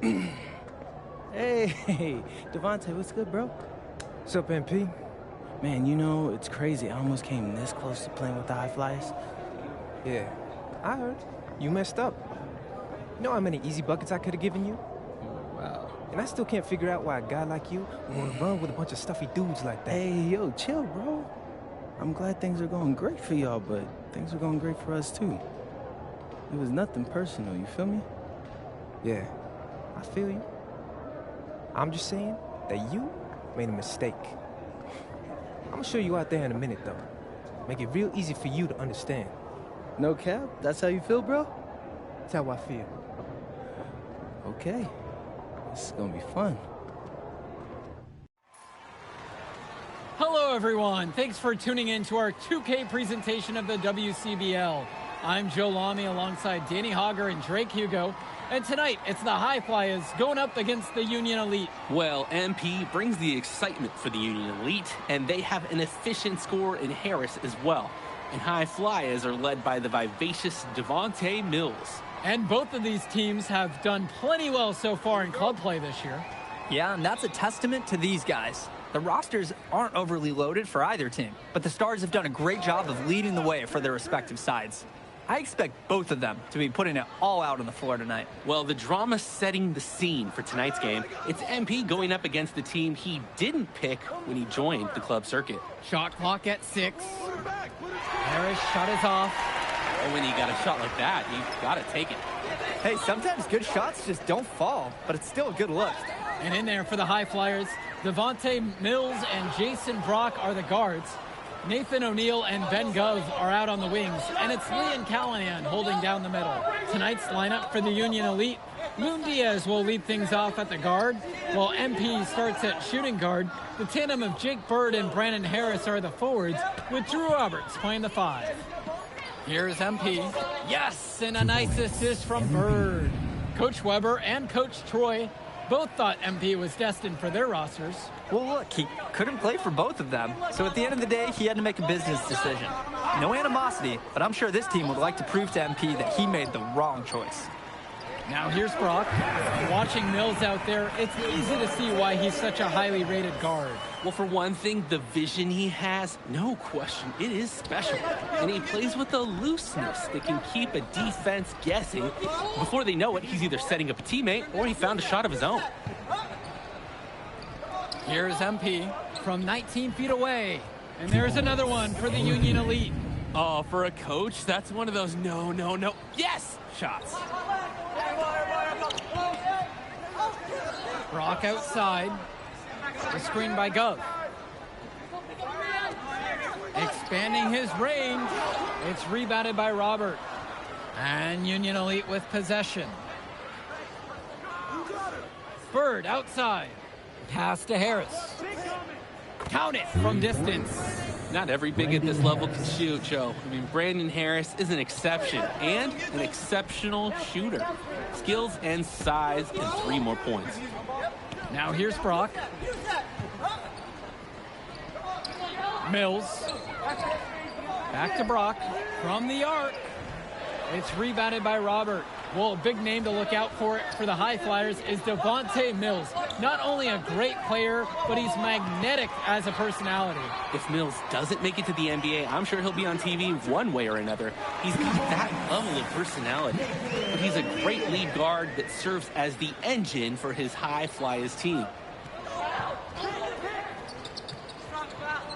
Hey, Devontae, what's good, bro? What's up, MP? Man, you know, it's crazy. I almost came this close to playing with the High Flyers. Yeah, I heard. You messed up. You know how many easy buckets I could have given you? Wow. And I still can't figure out why a guy like you would want to run with a bunch of stuffy dudes like that. Hey, yo, chill, bro. I'm glad things are going great for y'all, but things are going great for us, too. It was nothing personal, you feel me? Yeah, I feel you. I'm just saying that you made a mistake. I'm gonna show you out there in a minute, though. Make it real easy for you to understand. No cap? That's how you feel, bro? That's how I feel. Okay. This is gonna be fun. Hello, everyone. Thanks for tuning in to our 2K presentation of the WCBL. I'm Joe Lamy alongside Danny Hogger and Drake Hugo. And tonight, it's the High Flyers going up against the Union Elite. Well, MP brings the excitement for the Union Elite, and they have an efficient scorer in Harris as well. And High Flyers are led by the vivacious Devontae Mills. And both of these teams have done plenty well so far in club play this year. Yeah, and that's a testament to these guys. The rosters aren't overly loaded for either team, but the Stars have done a great job of leading the way for their respective sides. I expect both of them to be putting it all out on the floor tonight. Well, the drama setting the scene for tonight's game, it's MP going up against the team he didn't pick when he joined the club circuit. Shot clock at 6. Harris shot is off. And when you got a shot like that, you gotta take it. Hey, sometimes good shots just don't fall, but it's still a good look. And in there for the High Flyers, Devontae Mills and Jason Brock are the guards. Nathan O'Neill and Ben Gove are out on the wings, and it's Leon Callahan holding down the middle. Tonight's lineup for the Union Elite, Loon Diaz will lead things off at the guard, while MP starts at shooting guard. The tandem of Jake Bird and Brandon Harris are the forwards, with Drew Roberts playing the 5. Here's MP. Yes, and a nice assist from Bird. Coach Weber and Coach Troy both thought MP was destined for their rosters. Well, look, he couldn't play for both of them, so at the end of the day, he had to make a business decision. No animosity, but I'm sure this team would like to prove to MP that he made the wrong choice. Now here's Brock. Watching Mills out there, it's easy to see why he's such a highly rated guard. Well, for one thing, the vision he has, no question, it is special. And he plays with a looseness that can keep a defense guessing. Before they know it, he's either setting up a teammate or he found a shot of his own. Here's MP from 19 feet away. And there's another one for the Union Elite. Oh, for a coach, that's one of those no, yes shots. Brock outside. The screen by Gove. Expanding his range. It's rebounded by Robert. And Union Elite with possession. Bird outside. Pass to Harris. Count it from distance. Not every big at this level can shoot, Joe. I mean, Brandon Harris is an exception and an exceptional shooter. Skills and size and 3 more points. Now here's Brock. Mills. Back to Brock from the arc. It's rebounded by Robert. Well, a big name to look out for the High Flyers is Devontae Mills. Not only a great player, but he's magnetic as a personality. If Mills doesn't make it to the NBA, I'm sure he'll be on TV one way or another. He's got that level of personality. But he's a great lead guard that serves as the engine for his High Flyers team.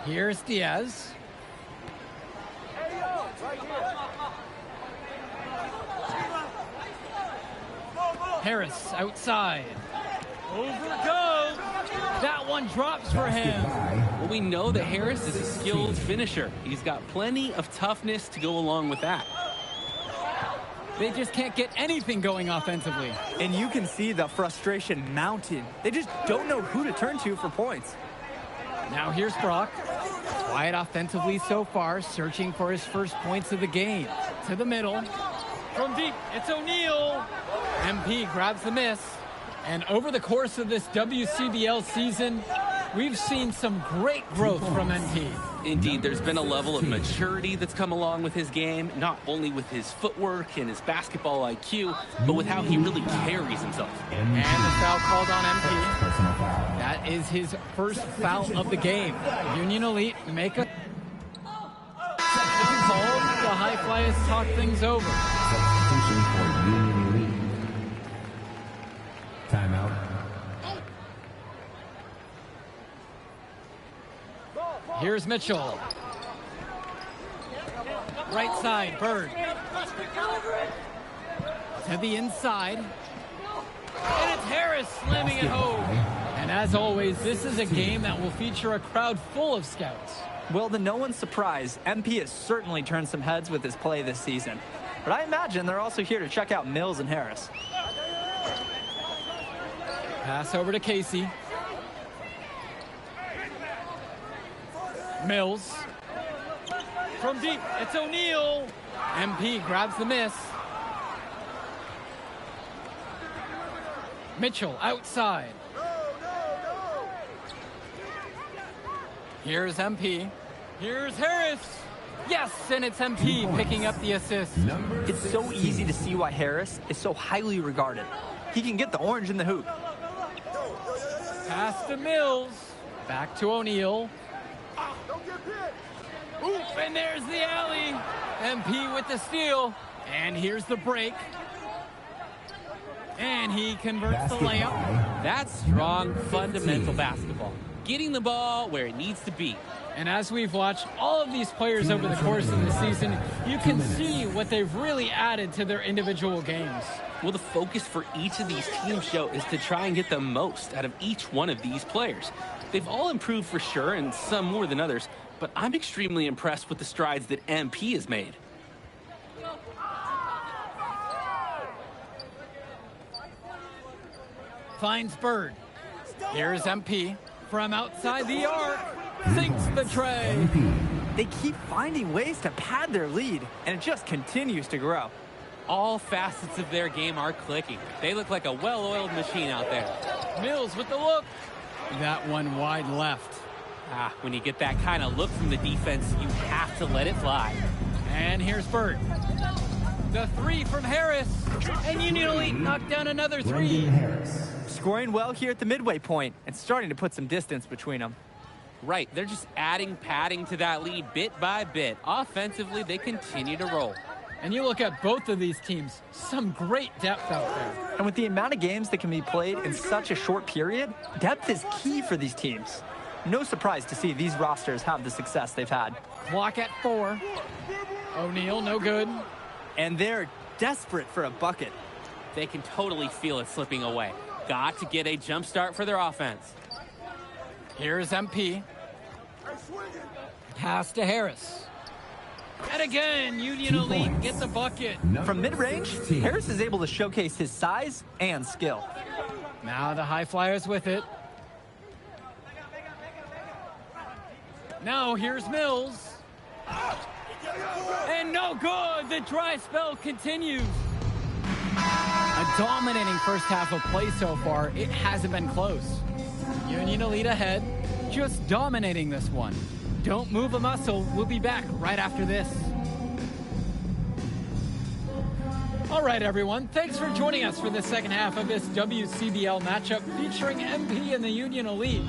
Here's Diaz. Harris outside. Over goes. That one drops for him. Well, we know that Harris is a skilled finisher. He's got plenty of toughness to go along with that. They just can't get anything going offensively. And you can see the frustration mounting. They just don't know who to turn to for points. Now here's Brock. Quiet offensively so far, searching for his first points of the game. To the middle. From deep, it's O'Neill. MP grabs the miss. And over the course of this WCBL season, we've seen some great growth from MP. Indeed, there's been a level of maturity that's come along with his game, not only with his footwork and his basketball IQ, but with how he really carries himself. And the foul called on MP. That is his first foul of the game. Union Elite make a foul. The High Flyers talk things over. Substitution for Union Elite. Timeout. Here's Mitchell. Right side, Bird. To the inside. And it's Harris slamming it home. And as always, this is a game that will feature a crowd full of scouts. Well, to no one's surprise, MP has certainly turned some heads with his play this season. But I imagine they're also here to check out Mills and Harris. Pass over to Casey. Mills. From deep, it's O'Neal. MP grabs the miss. Mitchell outside. Here's MP. Here's Harris. Yes, and it's MP picking up the assist. It's so easy to see why Harris is so highly regarded. He can get the orange in the hoop. Pass to Mills. Back to O'Neal. Oof, and there's the alley. MP with the steal. And here's the break. And he converts the layup. That's strong, fundamental basketball. Getting the ball where it needs to be. And as we've watched all of these players over the course of the season, you can see what they've really added to their individual games. Well, the focus for each of these teams show is to try and get the most out of each one of these players. They've all improved for sure, and some more than others, but I'm extremely impressed with the strides that MP has made. Finds Bird. Here's MP from outside the arc. Sinks the tray. They keep finding ways to pad their lead, and it just continues to grow. All facets of their game are clicking. They look like a well-oiled machine out there. Mills with the look. That one wide left. When you get that kind of look from the defense, you have to let it fly. And here's Bird. The three from Harris. And Union Elite knocked down another three. Scoring well here at the midway point and starting to put some distance between them. Right, they're just adding padding to that lead bit by bit. Offensively, they continue to roll. And you look at both of these teams, some great depth out there. And with the amount of games that can be played in such a short period, depth is key for these teams. No surprise to see these rosters have the success they've had. Clock at 4. O'Neal, no good. And they're desperate for a bucket. They can totally feel it slipping away. Got to get a jump start for their offense. Here's MP. Pass to Harris. And again, Union Elite get the bucket. From mid-range, Harris is able to showcase his size and skill. Now the High Flyers with it. Now here's Mills. And no good. The dry spell continues. A dominating first half of play so far. It hasn't been close. Union Elite ahead, just dominating this one. Don't move a muscle. We'll be back right after this. All right, everyone. Thanks for joining us for the second half of this WCBL matchup featuring MP and the Union Elite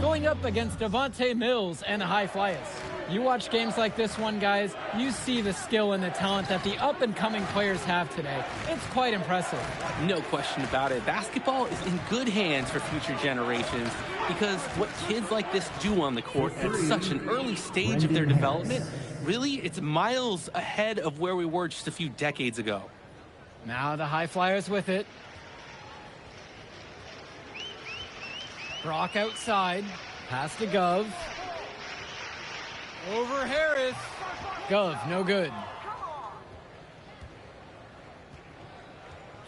going up against Devontae Mills and the High Flyers. You watch games like this one, guys, you see the skill and the talent that the up-and-coming players have today. It's quite impressive. No question about it. Basketball is in good hands for future generations because what kids like this do on the court at such an early stage of their development, really, it's miles ahead of where we were just a few decades ago. Now the High Flyers with it. Brock outside. Pass to Gov. Over Harris. Gov, no good.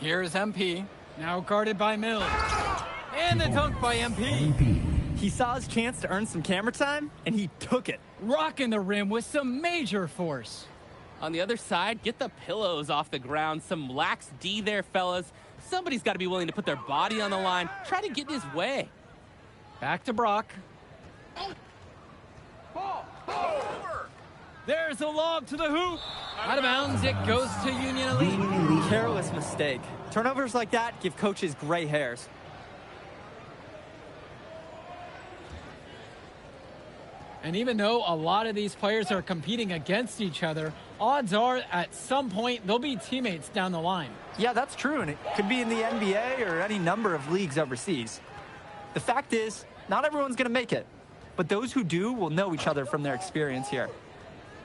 Here's MP. Now guarded by Mills. And the dunk by MP. He saw his chance to earn some camera time, and he took it. Rocking the rim with some major force. On the other side, get the pillows off the ground. Some lax D there, fellas. Somebody's got to be willing to put their body on the line. Try to get in his way. Back to Brock. There's a lob to the hoop. Out of bounds, it goes to Union Elite. Careless mistake. Turnovers like that give coaches gray hairs. And even though a lot of these players are competing against each other, odds are at some point they'll be teammates down the line. Yeah, that's true, and it could be in the NBA or any number of leagues overseas. The fact is, not everyone's going to make it, but those who do will know each other from their experience here.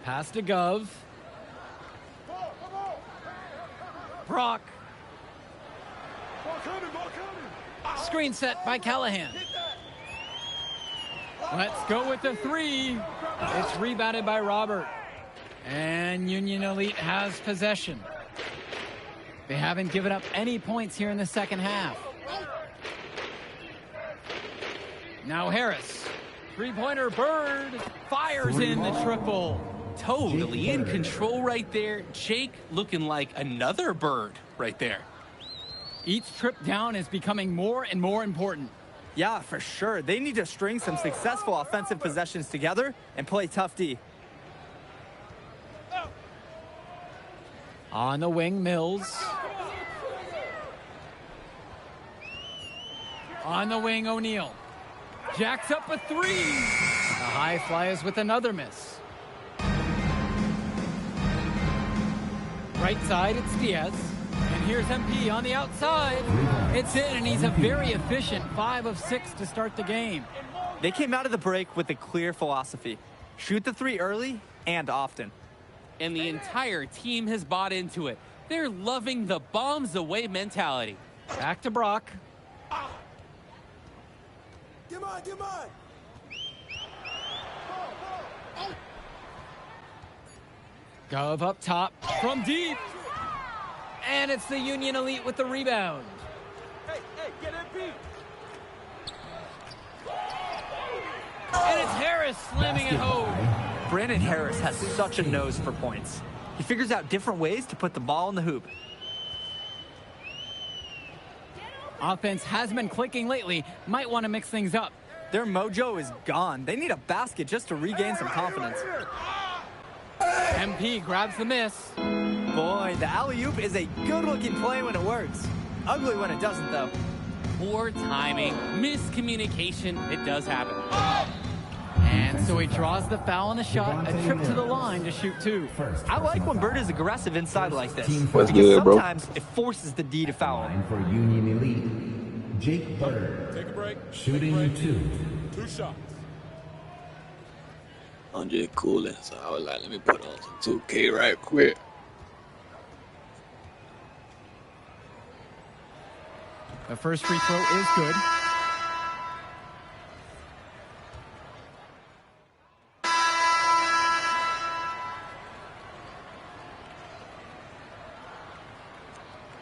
Pass to Gov. Brock. Screen set by Callahan. Let's go with the three. It's rebounded by Robert. And Union Elite has possession. They haven't given up any points here in the second half. Now Harris. Three-pointer Bird fires in the triple. Totally in control right there. Jake looking like another Bird right there. Each trip down is becoming more and more important. Yeah, for sure. They need to string some successful offensive possessions together and play tough D. On the wing, Mills. On the wing, O'Neal. Jacks up a three. The High Flyers with another miss. Right side, it's Diaz. And here's MP on the outside. It's in, and he's a very efficient 5 of 6 to start the game. They came out of the break with a clear philosophy. Shoot the three early and often. And the entire team has bought into it. They're loving the bombs away mentality. Back to Brock. Gov up top from deep. And it's the Union Elite with the rebound. Hey, get MP. And it's Harris slamming it home. Brandon Harris has such a nose for points. He figures out different ways to put the ball in the hoop. Offense has been clicking lately. Might want to mix things up. Their mojo is gone. They need a basket just to regain some confidence. MP grabs the miss. Boy, the alley-oop is a good-looking play when it works. Ugly when it doesn't, though. Poor timing, miscommunication, it does happen. And so he draws the foul on the shot, a trip to the line to shoot two. I like when Bird is aggressive inside like this. What's because good, bro? sometimes it forces the D to foul. Line for Union Elite, Jake Bird. Take a break. Shooting 2. 2 shots. I'm just cooling, so I was like, let me put on some 2K right quick. The first free throw is good.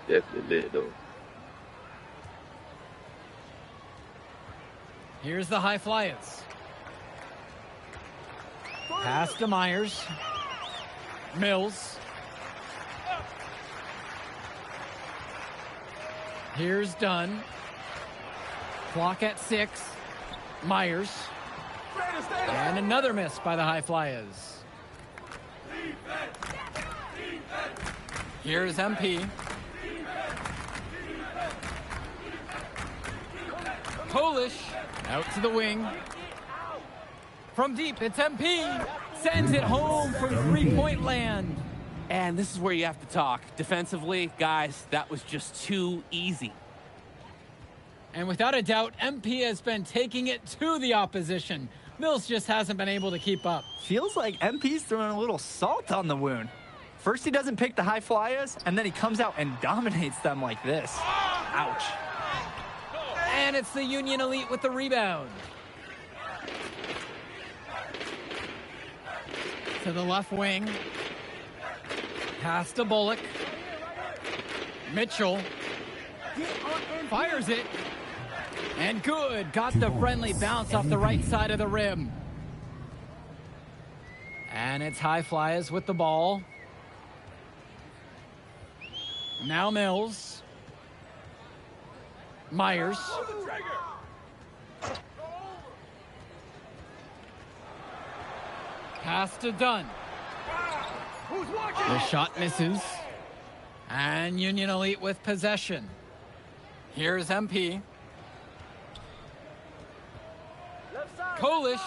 Definitely lit, though. Here's the High Flyers. Pass to Myers. Mills. Here's Dunn. Clock at 6. Myers. And another miss by the High Flyers. Here's MP. Polish out to the wing. From deep, it's MP. Sends it home from three-point land. And this is where you have to talk. Defensively, guys, that was just too easy. And without a doubt, MP has been taking it to the opposition. Mills just hasn't been able to keep up. Feels like MP's throwing a little salt on the wound. First he doesn't pick the High Flyers, and then he comes out and dominates them like this. Ouch. And it's the Union Elite with the rebound. To the left wing. Pass to Bullock. Mitchell fires it. And good. Got the friendly bounce off the right side of the rim. And it's High Flyers with the ball. Now Mills. Myers. Pass to Dunn. The shot misses. And Union Elite with possession. Here's MP. Kolish.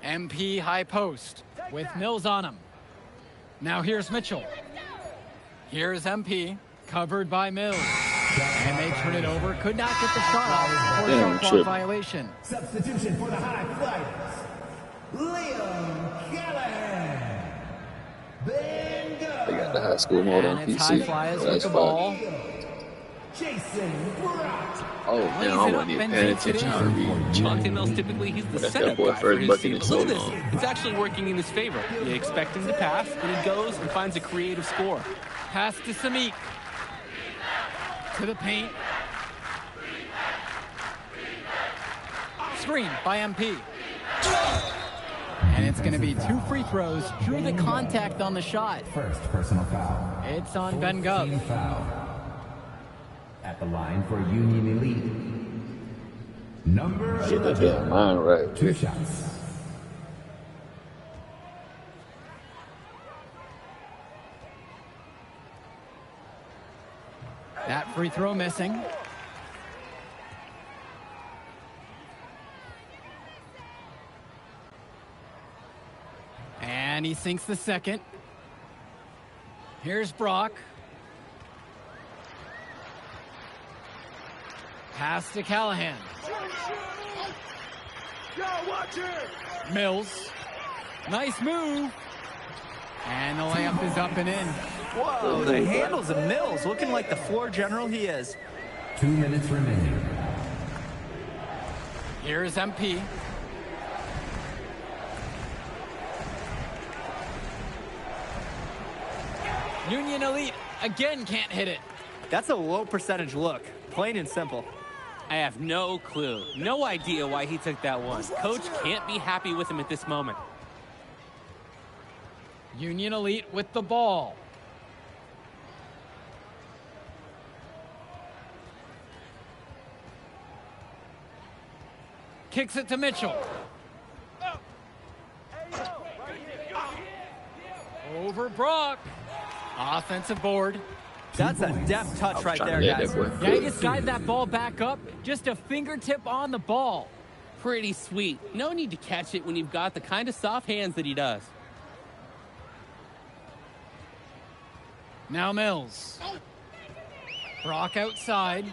MP high post with Mills on him. Now here's Mitchell. Here's MP, covered by Mills. And they turn it over. Could not get the shot off for a shot clock violation. Substitution for the High Flyers. Liam Callahan. Ben Go. They got the high school mode on And it's PC. High Flyers Oh, with that's the ball. Jason Brock. Oh, damn, I wasn't even paying attention how to read. Devontae Mills typically he's the That's setup that boy guy for first his bucket team. in But so look at this, long. it's actually working in his favor. You expect him to pass, and he goes and finds a creative score. Pass to Samik. To the paint. Screen by MP. And it's going to be 2 free throws. Drew the contact on the shot. First personal foul. It's on Ben Gov. 14 foul. At the line for Union Elite. Number Get that 11. damn line right. 2 shots. That free throw missing. And he sinks the second. Here's Brock. Pass to Callahan. Mills. Nice move. And the layup is up and in. Whoa, the handles of Mills looking like the floor general he is. 2 minutes remaining. Here's MP. Union Elite again can't hit it. That's a low percentage look, plain and simple. I have no clue, no idea why he took that one. Coach can't be happy with him at this moment. Union Elite with the ball. Kicks it to Mitchell. Over Brock. Offensive board. That's a deft touch right there, guys. Yeah, he just guide that ball back up. Just a fingertip on the ball. Pretty sweet. No need to catch it when you've got the kind of soft hands that he does. Now Mills. Brock outside.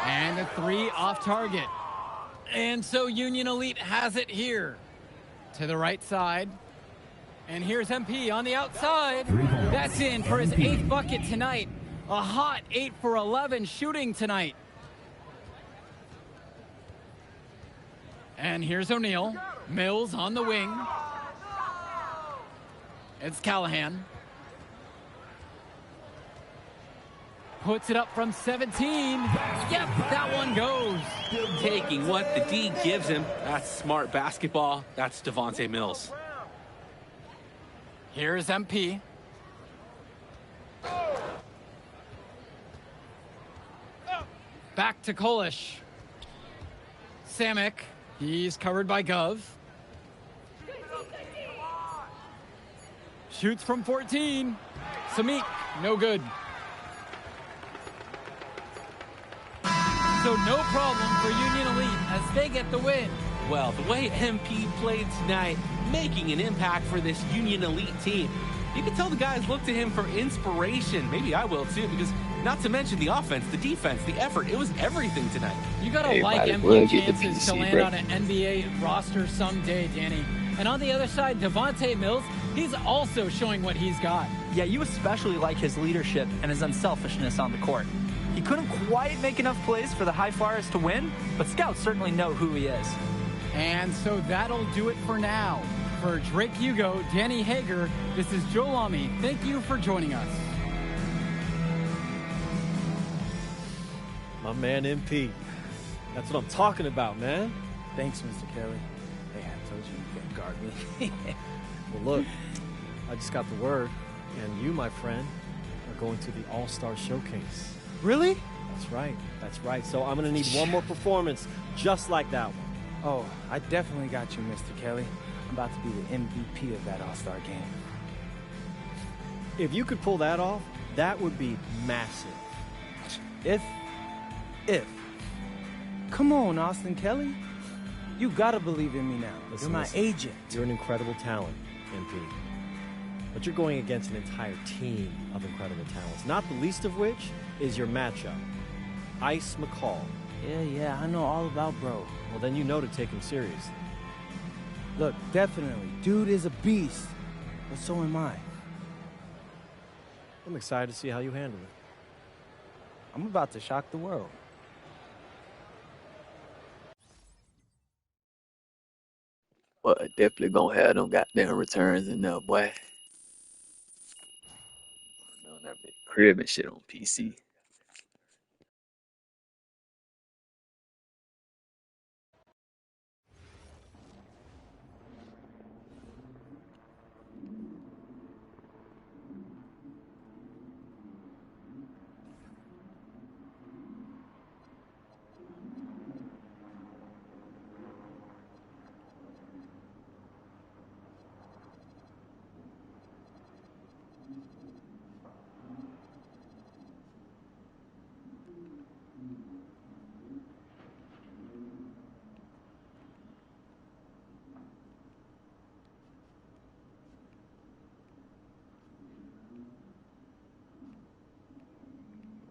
And a 3 off target. And so Union Elite has it here. To the right side. And here's MP on the outside. That's in for his 8th bucket tonight. A hot 8 for 11 shooting tonight. And here's O'Neal. Mills on the wing. It's Callahan. Puts it up from 17. Yep, that one goes. Taking what the D gives him. That's smart basketball. That's Devontae Mills. Here's MP. Back to Kolish. Samick. He's covered by Gov. Shoots from 14. Samik, no good. So no problem for Union Elite as they get the win. Well, the way MP played tonight, making an impact for this Union Elite team. You can tell the guys look to him for inspiration. Maybe I will too, because not to mention the offense, the defense, the effort. It was everything tonight. You gotta Hey, like might as well MP get the chances to PC, land bro. on an NBA roster someday, Danny. And on the other side, Devontae Mills, he's also showing what he's got. Yeah, you especially like his leadership and his unselfishness on the court. He couldn't quite make enough plays for the High Flyers to win, but scouts certainly know who he is. And so that'll do it for now. For Drake Hugo, Danny Hager, this is Joe Lamy. Thank you for joining us. My man MP. That's what I'm talking about, man. Thanks, Mr. Kelly. Hey, I told you you can't guard me. Well, look, I just got the word, and you, my friend, are going to the All-Star Showcase. Really? That's right. That's right. So I'm going to need one more performance just like that one. Oh, I definitely got you, Mr. Kelly. I'm about to be the MVP of that All-Star game. If you could pull that off, that would be massive. If. Come on, Austin Kelly. You gotta believe in me now. You're my agent. You're an incredible talent, MP. But you're going against an entire team of incredible talents, not the least of which is your matchup, Ice McCall. Yeah, I know all about bro. Well, then you know to take him seriously. Look, definitely. Dude is a beast. But so am I. I'm excited to see how you handle it. I'm about to shock the world. But definitely gonna have them goddamn returns in there, boy. On that big crib and shit on PC.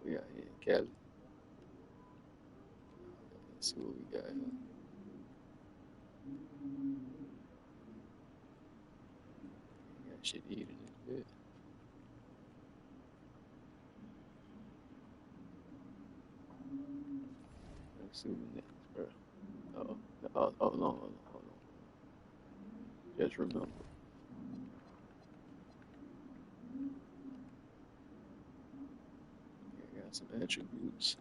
We got here in Cali. Let's see what we got here. We got shit to eat in this bit. Let's see what next, bro. Hold on. Just remember. I got some attributes.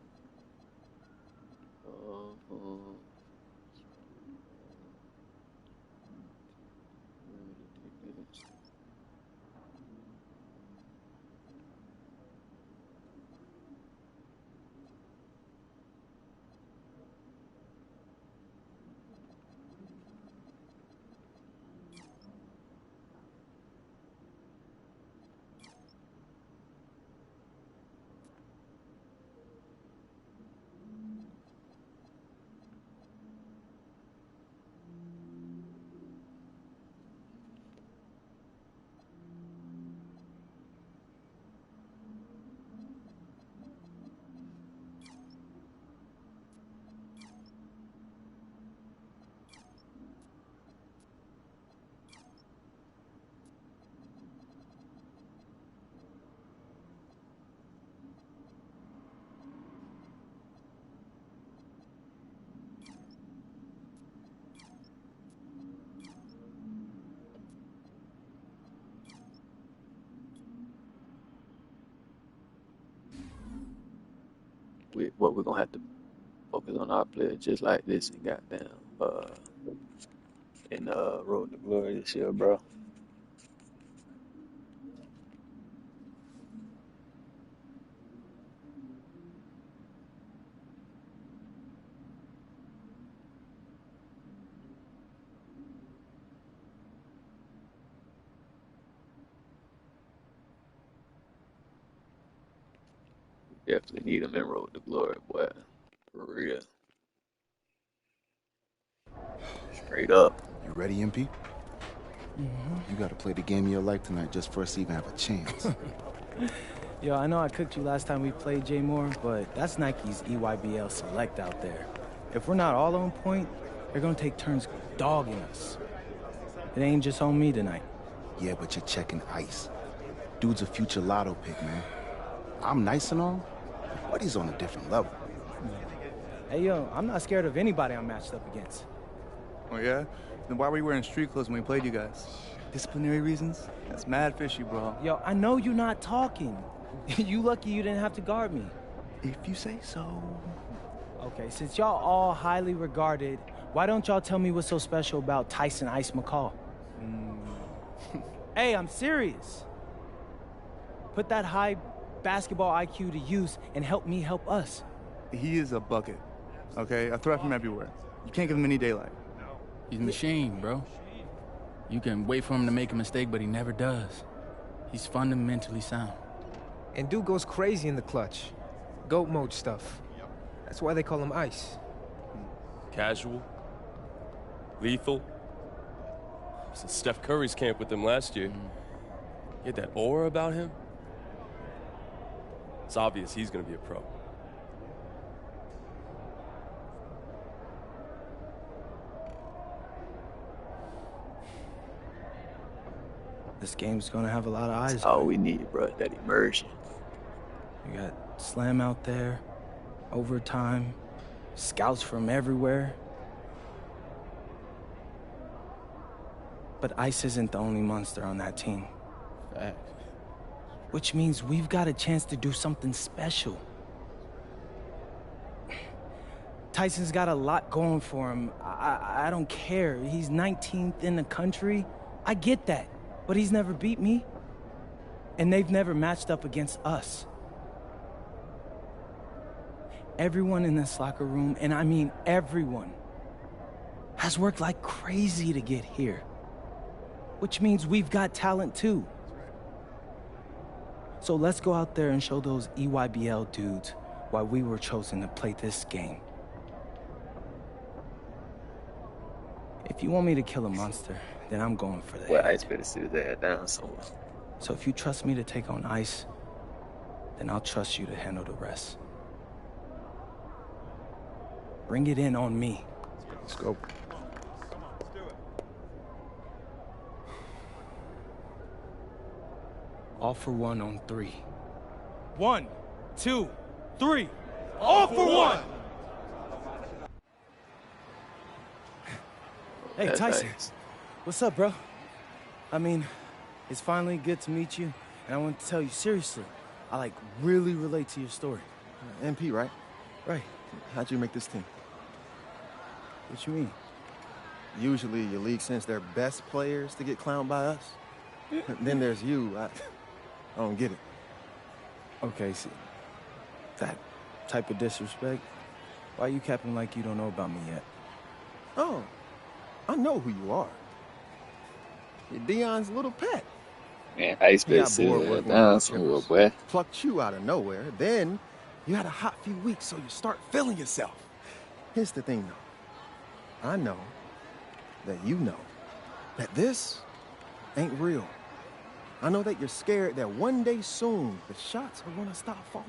What we're gonna have to focus on our players just like this and goddamn in Road to Glory this year, bro. Definitely need them in Road to Glory, boy. For real. Straight up. You ready, MP? You gotta play the game of your life tonight just for us to even have a chance. Yo, I know I cooked you last time we played J Moore, but that's Nike's EYBL Select out there. If we're not all on point, they're gonna take turns dogging us. It ain't just on me tonight. Yeah, but you're checking Ice. Dude's a future lotto pick, man. I'm nice and all, but he's on a different level. Hey, yo, I'm not scared of anybody I'm matched up against. Oh, yeah? Then why were you wearing street clothes when we played you guys? Disciplinary reasons? That's mad fishy, bro. Yo, I know you're not talking. You lucky you didn't have to guard me. If you say so. Okay, since y'all all highly regarded, why don't y'all tell me what's so special about Tyson Ice McCall? Hey, I'm serious. Put that high basketball IQ to use and help me help us. He is a bucket, okay? A threat from everywhere. You can't give him any daylight. He's a machine, bro. You can wait for him to make a mistake, but he never does. He's fundamentally sound. And dude goes crazy in the clutch. GOAT mode stuff. That's why they call him Ice. Casual. Lethal. I was in Steph Curry's camp with him last year. He had that aura about him. It's obvious he's going to be a pro. This game's gonna have a lot of eyes. That's all we need, bro. That immersion. You got Slam out there, overtime, scouts from everywhere. But Ice isn't the only monster on that team. Fact. Which means we've got a chance to do something special. Tyson's got a lot going for him. I don't care. He's 19th in the country. I get that. But he's never beat me. And they've never matched up against us. Everyone in this locker room, and I mean everyone, has worked like crazy to get here. Which means we've got talent too. So let's go out there and show those EYBL dudes why we were chosen to play this game. If you want me to kill a monster, then I'm going for that. Well, Ice better sit his ass down somewhere. So if you trust me to take on Ice, then I'll trust you to handle the rest. Bring it in on me. Let's go. All for one on 3. 1, 2, 3. All for one! Hey, That's Tyson. nice. What's up, bro? I mean, it's finally good to meet you, and I want to tell you seriously, I really relate to your story. MP, right? Right. How'd you make this team? What you mean? Usually your league sends their best players to get clowned by us. Then there's you. I don't get it. Okay, see, that type of disrespect, why are you capping like you don't know about me yet? Oh, I know who you are. You're Dion's little pet. Man, Ice He better got sit bored his ass working down with somewhere, strippers, boy. plucked you out of nowhere. Then you had a hot few weeks, so you start feeling yourself. Here's the thing, though. I know that you know that this ain't real. I know that you're scared that one day soon the shots are gonna stop falling.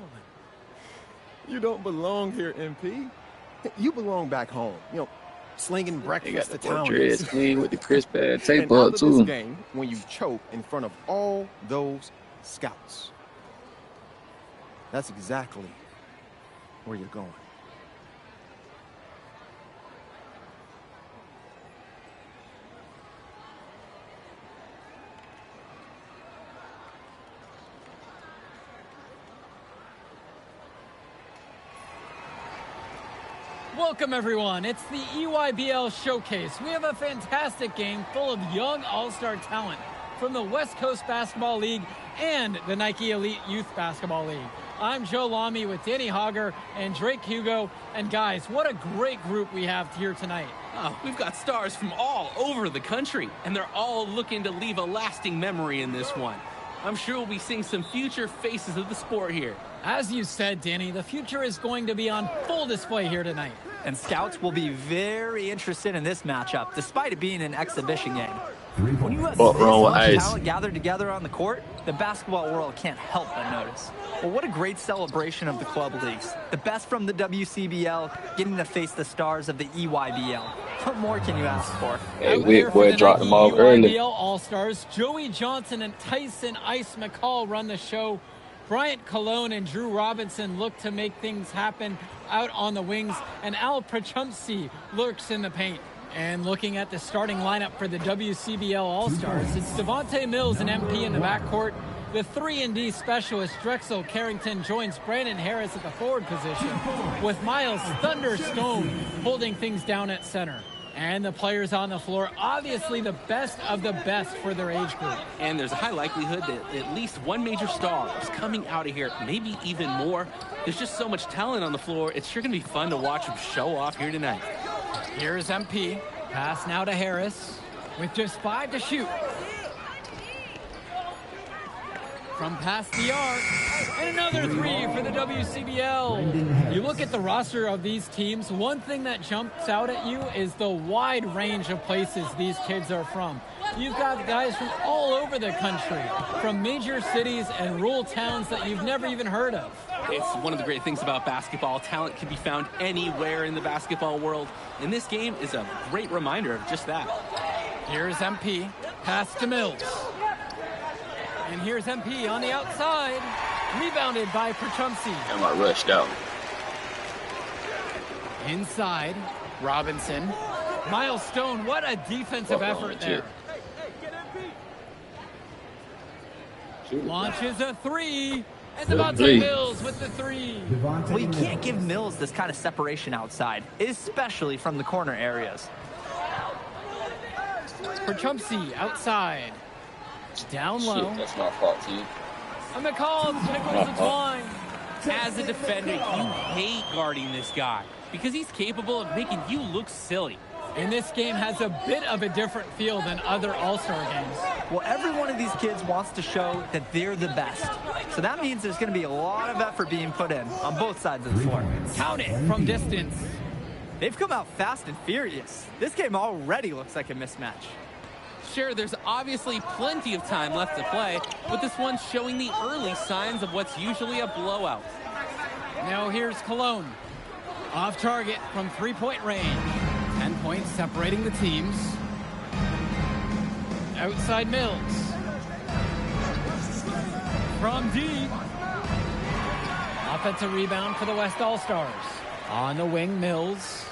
You don't belong here, MP. You belong back home. You know, slinging They got breakfast the to boy town. dreads clean with the crisp ass tape And up, after too. this game, when you choke in front of all those scouts, that's exactly where you're going. Welcome, everyone. It's the EYBL Showcase. We have a fantastic game full of young all-star talent from the West Coast Basketball League and the Nike Elite Youth Basketball League. I'm Joe Lamy with Danny Hogger and Drake Hugo. And guys, what a great group we have here tonight. Oh, we've got stars from all over the country, and they're all looking to leave a lasting memory in this one. I'm sure we'll be seeing some future faces of the sport here. As you said, Danny, the future is going to be on full display here tonight. And scouts will be very interested in this matchup, despite it being an exhibition game. When you have What this wrong with much Ice? talent gathered together on the court, the basketball world can't help but notice. Well, what a great celebration of the club leagues. The best from the WCBL, getting to face the stars of the EYBL. What more can you ask for? Hey, Out Wick there for boy the dropped Nike them off early. EYBL All-Stars, Joey Johnson and Tyson Ice McCall run the show. Bryant Cologne and Drew Robinson look to make things happen out on the wings, and Al Prachumsky lurks in the paint. And looking at the starting lineup for the WCBL All-Stars, it's Devontae Mills and MP in the backcourt. The 3-and-D specialist Drexel Carrington joins Brandon Harris at the forward position, with Miles Thunderstone holding things down at center. And the players on the floor, obviously the best of the best for their age group. And there's a high likelihood that at least one major star is coming out of here, maybe even more. There's just so much talent on the floor. It's sure going to be fun to watch them show off here tonight. Here's MP. Pass now to Harris with just 5 to shoot. From past the arc, and another 3 for the WCBL. You look at the roster of these teams, one thing that jumps out at you is the wide range of places these kids are from. You've got guys from all over the country, from major cities and rural towns that you've never even heard of. It's one of the great things about basketball. Talent can be found anywhere in the basketball world, and this game is a great reminder of just that. Here's MP, pass to Mills. And here's MP on the outside, rebounded by Perchumsey. And I rushed out. Inside, Robinson. Milestone, what a defensive effort there. Launches a 3. And Devontae Mills with the 3. Well, you can't give Mills this kind of separation outside, especially from the corner areas. Perchumsey outside. Down low. Shit, that's my fault, too. And McCall tickles the twine. As a defender, you hate guarding this guy because he's capable of making you look silly. And this game has a bit of a different feel than other All-Star games. Well, every one of these kids wants to show that they're the best. So that means there's going to be a lot of effort being put in on both sides of the floor. Count it from distance. They've come out fast and furious. This game already looks like a mismatch. Sure, there's obviously plenty of time left to play, but this one's showing the early signs of what's usually a blowout. Now here's Cologne. Off target from three-point range. 10 points separating the teams. Outside Mills. From deep. Offensive rebound for the West All-Stars. On the wing, Mills.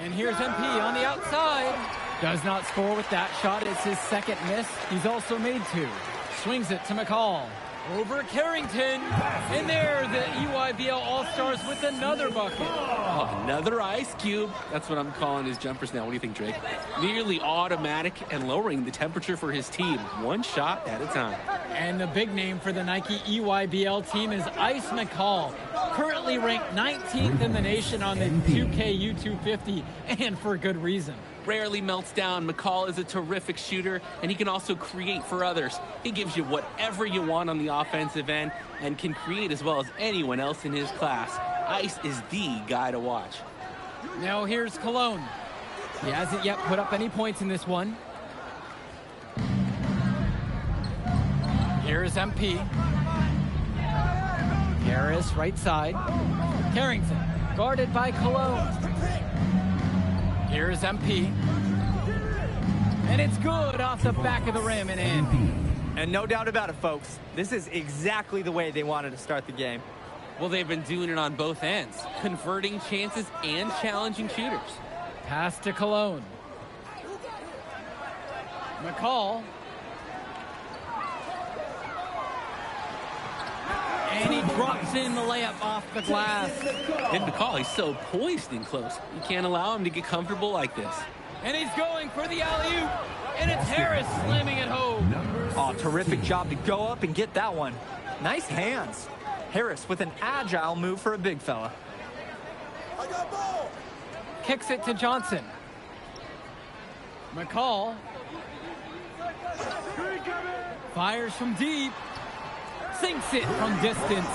And here's MP on the outside. Does not score with that shot. It's his second miss. He's also made 2. Swings it to McCall. Over Carrington. And there, the EYBL All-Stars with another bucket. Oh, another ice cube. That's what I'm calling his jumpers now. What do you think, Drake? Nearly automatic and lowering the temperature for his team, one shot at a time. And the big name for the Nike EYBL team is Ice McCall, currently ranked 19th in the nation on the 2K U250, and for good reason. Rarely melts down. McCall is a terrific shooter, and he can also create for others. He gives you whatever you want on the offensive end and can create as well as anyone else in his class. Ice is the guy to watch. Now here's Cologne. He hasn't yet put up any points in this one. Here's MP. Harris, right side. Carrington, guarded by Cologne. Here's MP. And it's good off the back of the rim and in. And no doubt about it, folks. This is exactly the way they wanted to start the game. Well, they've been doing it on both ends, converting chances and challenging shooters. Pass to Cologne. McCall. And he drops in the layup off the glass. And McCall, he's so poised and close. You can't allow him to get comfortable like this. And he's going for the alley-oop. And it's Harris slamming it home. Oh, terrific job to go up and get that one. Nice hands. Harris with an agile move for a big fella. Kicks it to Johnson. McCall. Fires from deep. Sinks it from distance.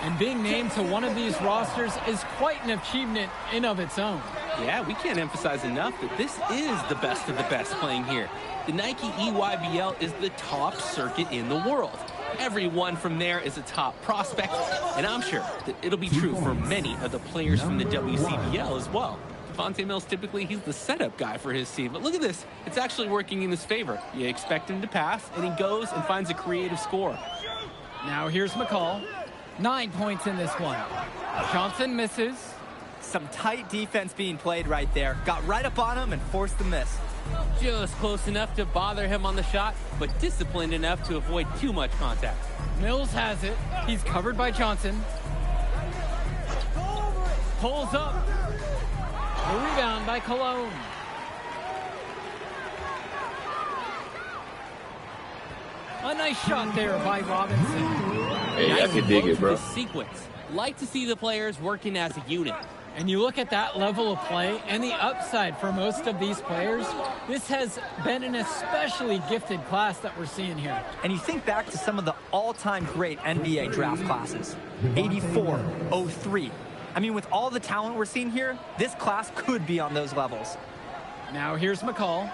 And being named to one of these rosters is quite an achievement in of its own. Yeah, we can't emphasize enough that this is the best of the best playing here. The Nike EYBL is the top circuit in the world. Everyone from there is a top prospect, and I'm sure that it'll be true for many of the players from the WCBL as well. Devontae Mills, typically, he's the setup guy for his team. But look at this. It's actually working in his favor. You expect him to pass, and he goes and finds a creative score. Now here's McCall. 9 points in this one. Johnson misses. Some tight defense being played right there. Got right up on him and forced the miss. Just close enough to bother him on the shot, but disciplined enough to avoid too much contact. Mills has it. He's covered by Johnson. Pulls up. The rebound by Cologne. A nice shot there by Robinson. Hey, I can dig it, bro. This sequence. Like to see the players working as a unit. And you look at that level of play and the upside for most of these players, this has been an especially gifted class that we're seeing here. And you think back to some of the all-time great NBA draft classes, 84, 03. I mean, with all the talent we're seeing here, this class could be on those levels. Now here's McCall.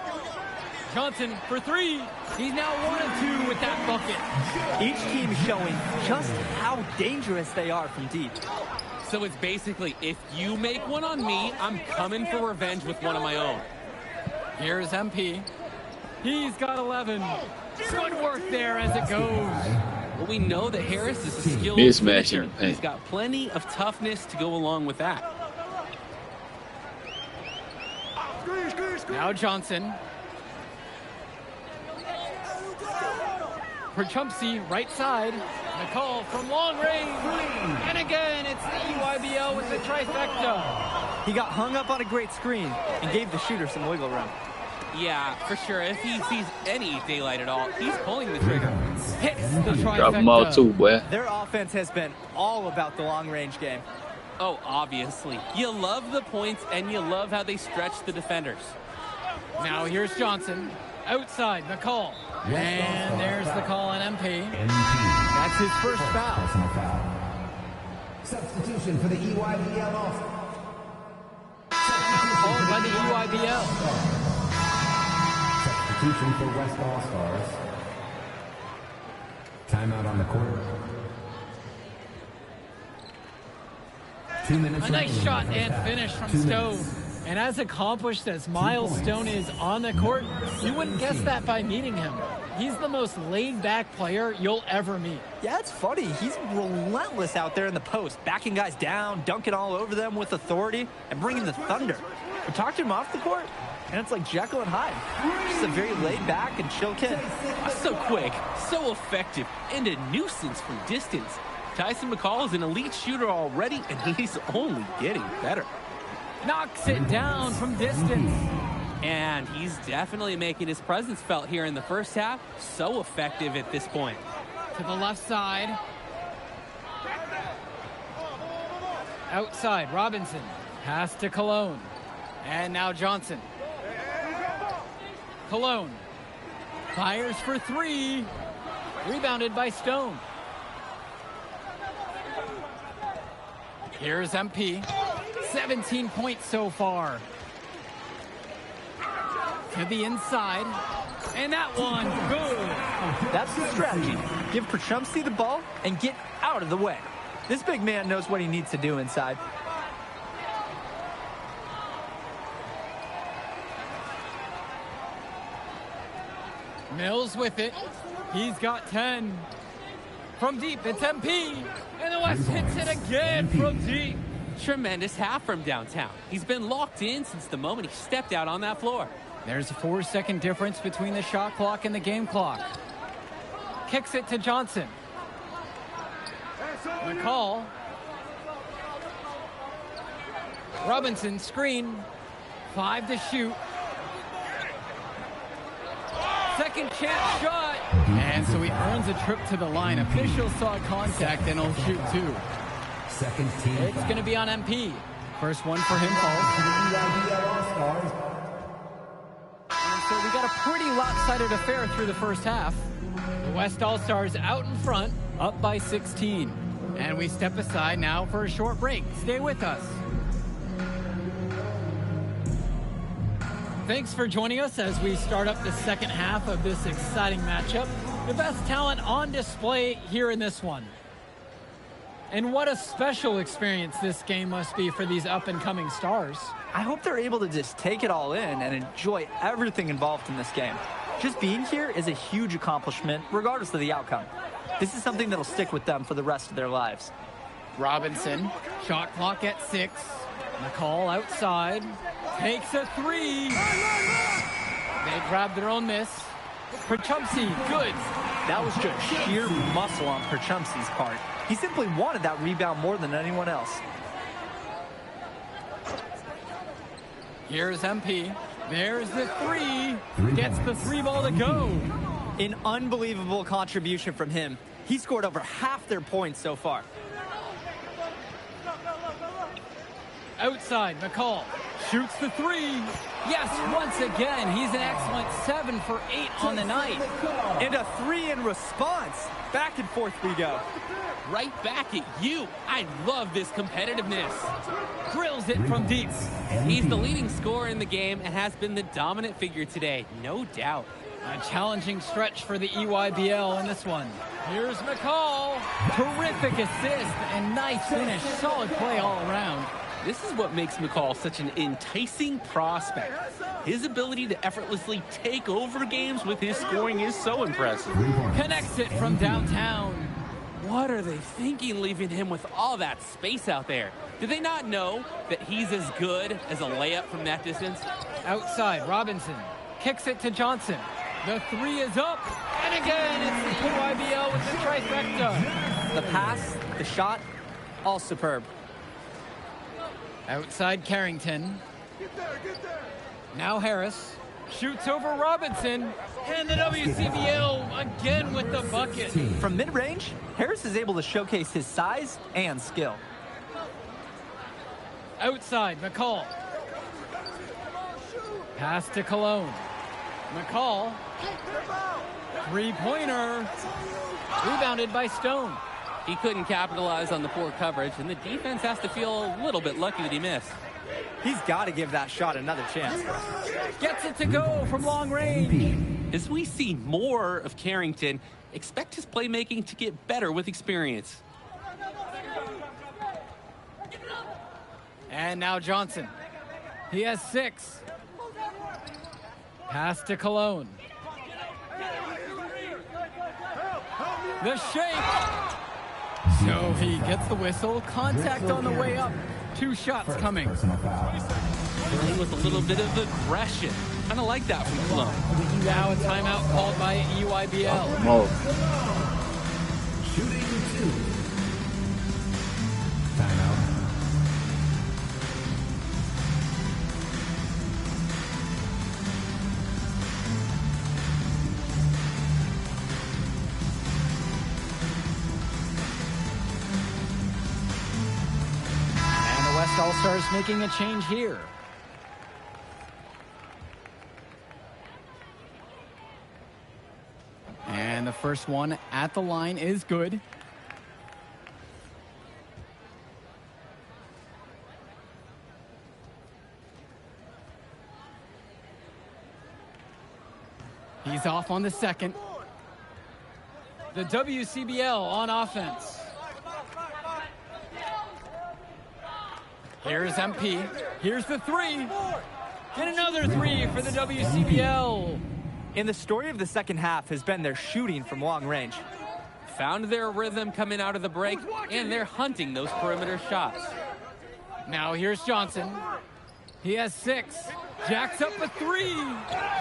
Johnson for three. He's now 1-2 with that bucket. Each team showing just how dangerous they are from deep. So it's basically, if you make one on me, I'm coming for revenge with one of my own. Here's MP. He's got 11. Good work there as it goes. Well, we know that Harris is a skilled Mismatch finisher. in the paint. He's got plenty of toughness to go along with that. Now Johnson. For Chumpsy, right side. McCall from long range. And again, it's the EYBL with the trifecta. He got hung up on a great screen and gave the shooter some wiggle room. Yeah, for sure. If he sees any daylight at all, he's pulling the trigger. Hits the trifecta. Drop them all too, boy. Their offense has been all about the long-range game. Oh, obviously. You love the points, and you love how they stretch the defenders. Now here's Johnson. Outside, McCall. And there's the call on MP. That's his first foul. Substitution for the EYBL off. Called by the EYBL. Substitution for West All-Stars. Timeout on the court. 2 minutes. A nice shot and finish from Stone. And as accomplished as Miles Stone is on the court, you wouldn't guess that by meeting him. He's the most laid-back player you'll ever meet. Yeah, it's funny. He's relentless out there in the post, backing guys down, dunking all over them with authority, and bringing the thunder. We talked to him off the court, and it's like Jekyll and Hyde. Just a very laid-back and chill kid. So quick, so effective, and a nuisance from distance. Tyson McCall is an elite shooter already, and he's only getting better. Knocks it down from distance. And he's definitely making his presence felt here in the first half. So effective at this point. To the left side. Outside, Robinson. Pass to Cologne. And now Johnson. Cologne. Fires for three. Rebounded by Stone. Here's MP. 17 points so far. To the inside. And that one, good. That's the strategy. Give Chumsy the ball and get out of the way. This big man knows what he needs to do inside. Mills with it. He's got 10. From deep, it's MP. And the West hits it again from deep. Tremendous half from downtown. He's been locked in since the moment he stepped out on that floor. There's a 4-second difference between the shot clock and the game clock. Kicks it to Johnson. McCall. Robinson, screen. 5 to shoot. Second chance shot. And so he earns a trip to the line. Officials saw contact and he'll shoot 2. Second team. It's going to be on MP. First one for him falls. And so we got a pretty lopsided affair through the first half. The West All-Stars out in front, up by 16. And we step aside now for a short break. Stay with us. Thanks for joining us as we start up the second half of this exciting matchup. The best talent on display here in this one. And what a special experience this game must be for these up-and-coming stars. I hope they're able to just take it all in and enjoy everything involved in this game. Just being here is a huge accomplishment, regardless of the outcome. This is something that'll stick with them for the rest of their lives. Robinson, shot clock at 6. McCall outside, takes a 3. They grab their own miss. Chumsy, good. That was just sheer muscle on Chumsy's part. He simply wanted that rebound more than anyone else. Here's MP. There's the 3. Gets the 3 ball to go. An unbelievable contribution from him. He scored over half their points so far. Outside, McCall shoots the three. Yes, once again, he's an excellent 7 for 8 on the night. And a 3 in response. Back and forth we go. Right back at you. I love this competitiveness. Drills it from deep. He's the leading scorer in the game and has been the dominant figure today, no doubt. A challenging stretch for the EYBL in this one. Here's McCall. Terrific assist and nice finish. Solid play all around. This is what makes McCall such an enticing prospect. His ability to effortlessly take over games with his scoring is so impressive. Connects it from downtown. What are they thinking leaving him with all that space out there? Do they not know that he's as good as a layup from that distance? Outside, Robinson kicks it to Johnson. The 3 is up. And again, it's the EYBL with the trifecta. The pass, the shot, all superb. Outside Carrington. Now Harris shoots over Robinson. And the WCBL again with the bucket. From mid-range, Harris is able to showcase his size and skill. Outside, McCall. Pass to Cologne. McCall. Three-pointer. Rebounded by Stone. He couldn't capitalize on the poor coverage, and the defense has to feel a little bit lucky that he missed. He's got to give that shot another chance. Gets it to go from long range. As we see more of Carrington, expect his playmaking to get better with experience. And now Johnson. He has 6. Pass to Cologne. The shake. So he gets the whistle. Contact on the way up. 2 shots coming. Playing with a little bit of aggression. Kind of like that from Cologne. Now a timeout called by EYBL. Shooting 2. Timeout. All-Stars making a change here. And the first one at the line is good. He's off on the second. The WCBL on offense. Here's MP. Here's the 3. And another 3 for the WCBL. And the story of the second half has been their shooting from long range. Found their rhythm coming out of the break, and they're hunting those perimeter shots. Now here's Johnson. He has 6. Jacks up a 3.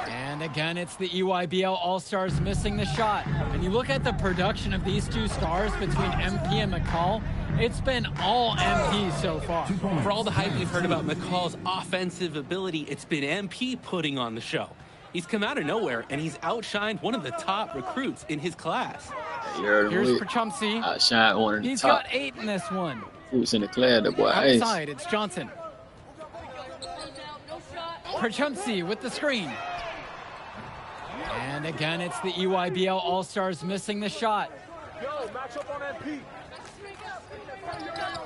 And again, it's the EYBL All-Stars missing the shot. And you look at the production of these 2 stars between MP and McCall, it's been all MP so far. For all the hype we've heard about McCall's offensive ability, it's been MP putting on the show. He's come out of nowhere, and he's outshined one of the top recruits in his class. Here's Prachumsi. Outshine one of the He's top got 8 in this one. recruits in the class. The boy Outside, it's Johnson. Prachumsi with the screen. And again, it's the EYBL All-Stars missing the shot.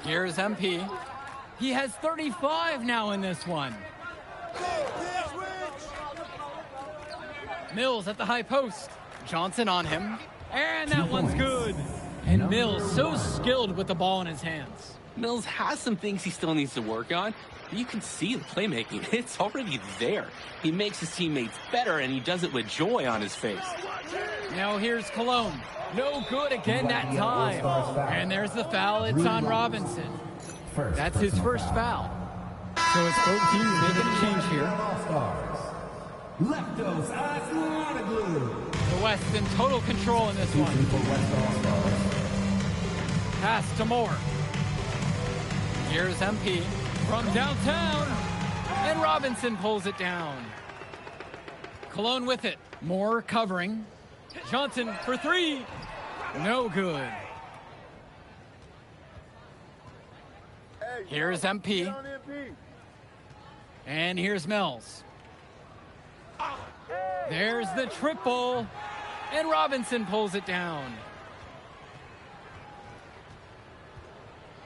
Here's MP. He has 35 now in this one. Mills at the high post. Johnson on him. And that one's good. And Mills so skilled with the ball in his hands. Mills has some things he still needs to work on. But you can see the playmaking. It's already there. He makes his teammates better, and he does it with joy on his face. Now here's Cologne. No good again that time. And there's the foul. It's on Robinson. That's his first foul. So it's both teams making a change here. The West in total control in this one. Pass to Moore. Here's MP from downtown. And Robinson pulls it down. Cologne with it. Moore covering. Johnson for three. No good. Here's MP. And here's Mills. There's the triple. And Robinson pulls it down.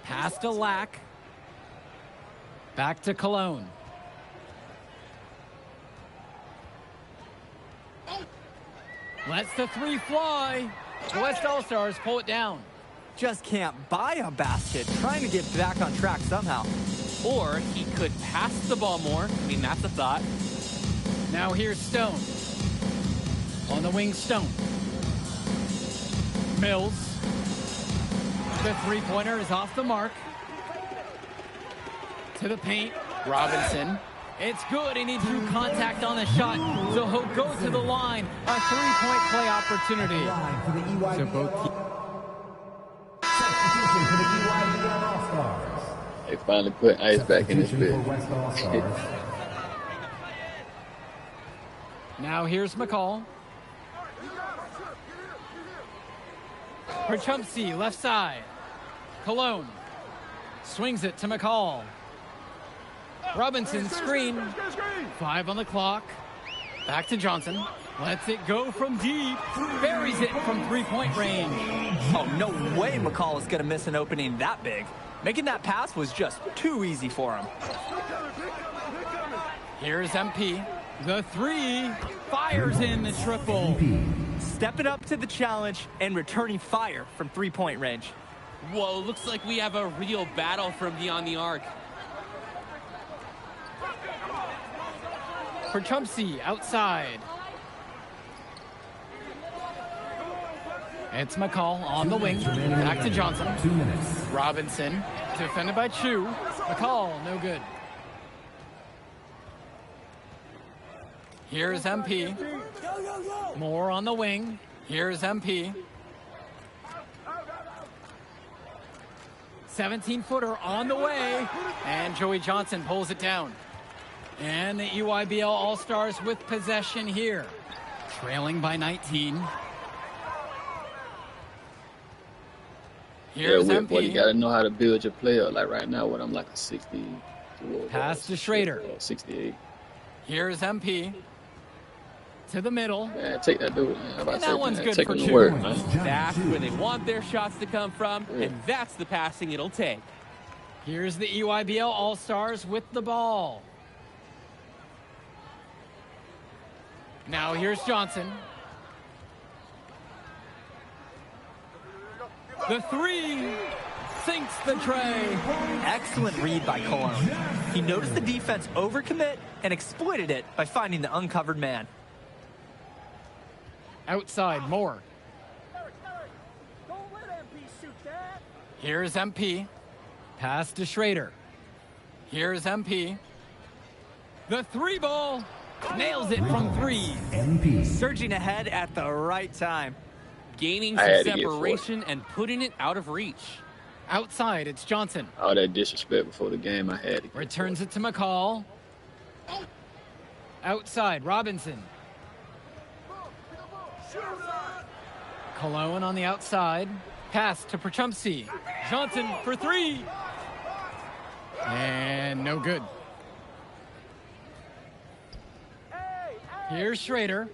Pass to Lack. Back to Cologne. Lets the three fly. The West All-Stars pull it down. Just can't buy a basket. Trying to get back on track somehow. Or he could pass the ball more. I mean, that's a thought. Now here's Stone. On the wing, Stone. Mills. The three-pointer is off the mark. To the paint. Robinson. It's good, and he drew contact on the shot, so he'll go to the line. A three-point play opportunity. So both teams. They finally put Ice back in his bed. Now here's McCall. Perchumpsey, left side. Cologne. Swings it to McCall. Robinson screen. 5 on the clock. Back to Johnson. Lets it go from deep. Buries it from three-point range. Oh, no way McCall is going to miss an opening that big. Making that pass was just too easy for him. Here's MP. The three. Fires in the triple. Stepping up to the challenge and returning fire from three-point range. Whoa, looks like we have a real battle from beyond the arc. Perchumpsey outside. It's McCall on the wing. Back to Johnson. 2 minutes. Robinson, defended by Chu. McCall, no good. Here's MP. More on the wing. Here's MP. 17-footer on the way. And Joey Johnson pulls it down. And the EYBL All-Stars with possession here. Trailing by 19. Here's MP. Well, you got to know how to build your player. Like right now, when I'm like a 60. Pass to Schrader. 68. Here's MP. To the middle. Man, take that dude, man. And that one's good for 2. Work, man. That's where they want their shots to come from, and that's the passing it'll take. Here's the EYBL All-Stars with the ball. Now here's Johnson. The three sinks the tray. Excellent read by Cologne. He noticed the defense overcommit and exploited it by finding the uncovered man. Outside, Moore. Here's MP. Pass to Schrader. Here's MP. The three ball. Nails it from 3. MP. Surging ahead at the right time. Gaining some separation and putting it out of reach. Outside, it's Johnson. All that disrespect before the game, I had to. Returns it to McCall. Outside, Robinson. Cologne on the outside. Pass to Perchumpsey. Johnson for 3. And no good. Here's Schrader.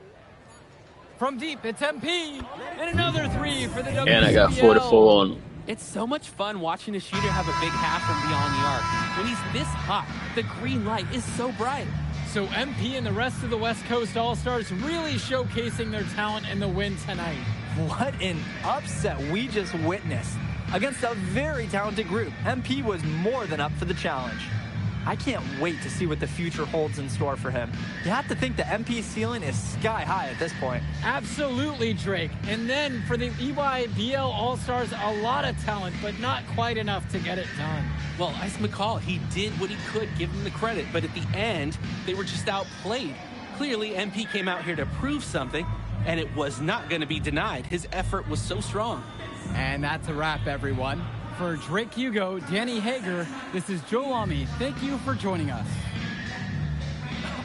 From deep, it's MP. And another 3 for the WCBL. And I got 44 on him. It's so much fun watching a shooter have a big half from beyond the arc. When he's this hot, the green light is so bright. So MP and the rest of the West Coast All-Stars really showcasing their talent in the win tonight. What an upset we just witnessed. Against a very talented group, MP was more than up for the challenge. I can't wait to see what the future holds in store for him. You have to think the MP ceiling is sky high at this point. Absolutely, Drake. And then for the EYBL All-Stars, a lot of talent, but not quite enough to get it done. Well, Ice McCall, he did what he could, give him the credit, but at the end, they were just outplayed. Clearly, MP came out here to prove something, and it was not going to be denied. His effort was so strong. And that's a wrap, everyone. For Drake Hugo, Danny Hager, this is Joe Lamy. Thank you for joining us.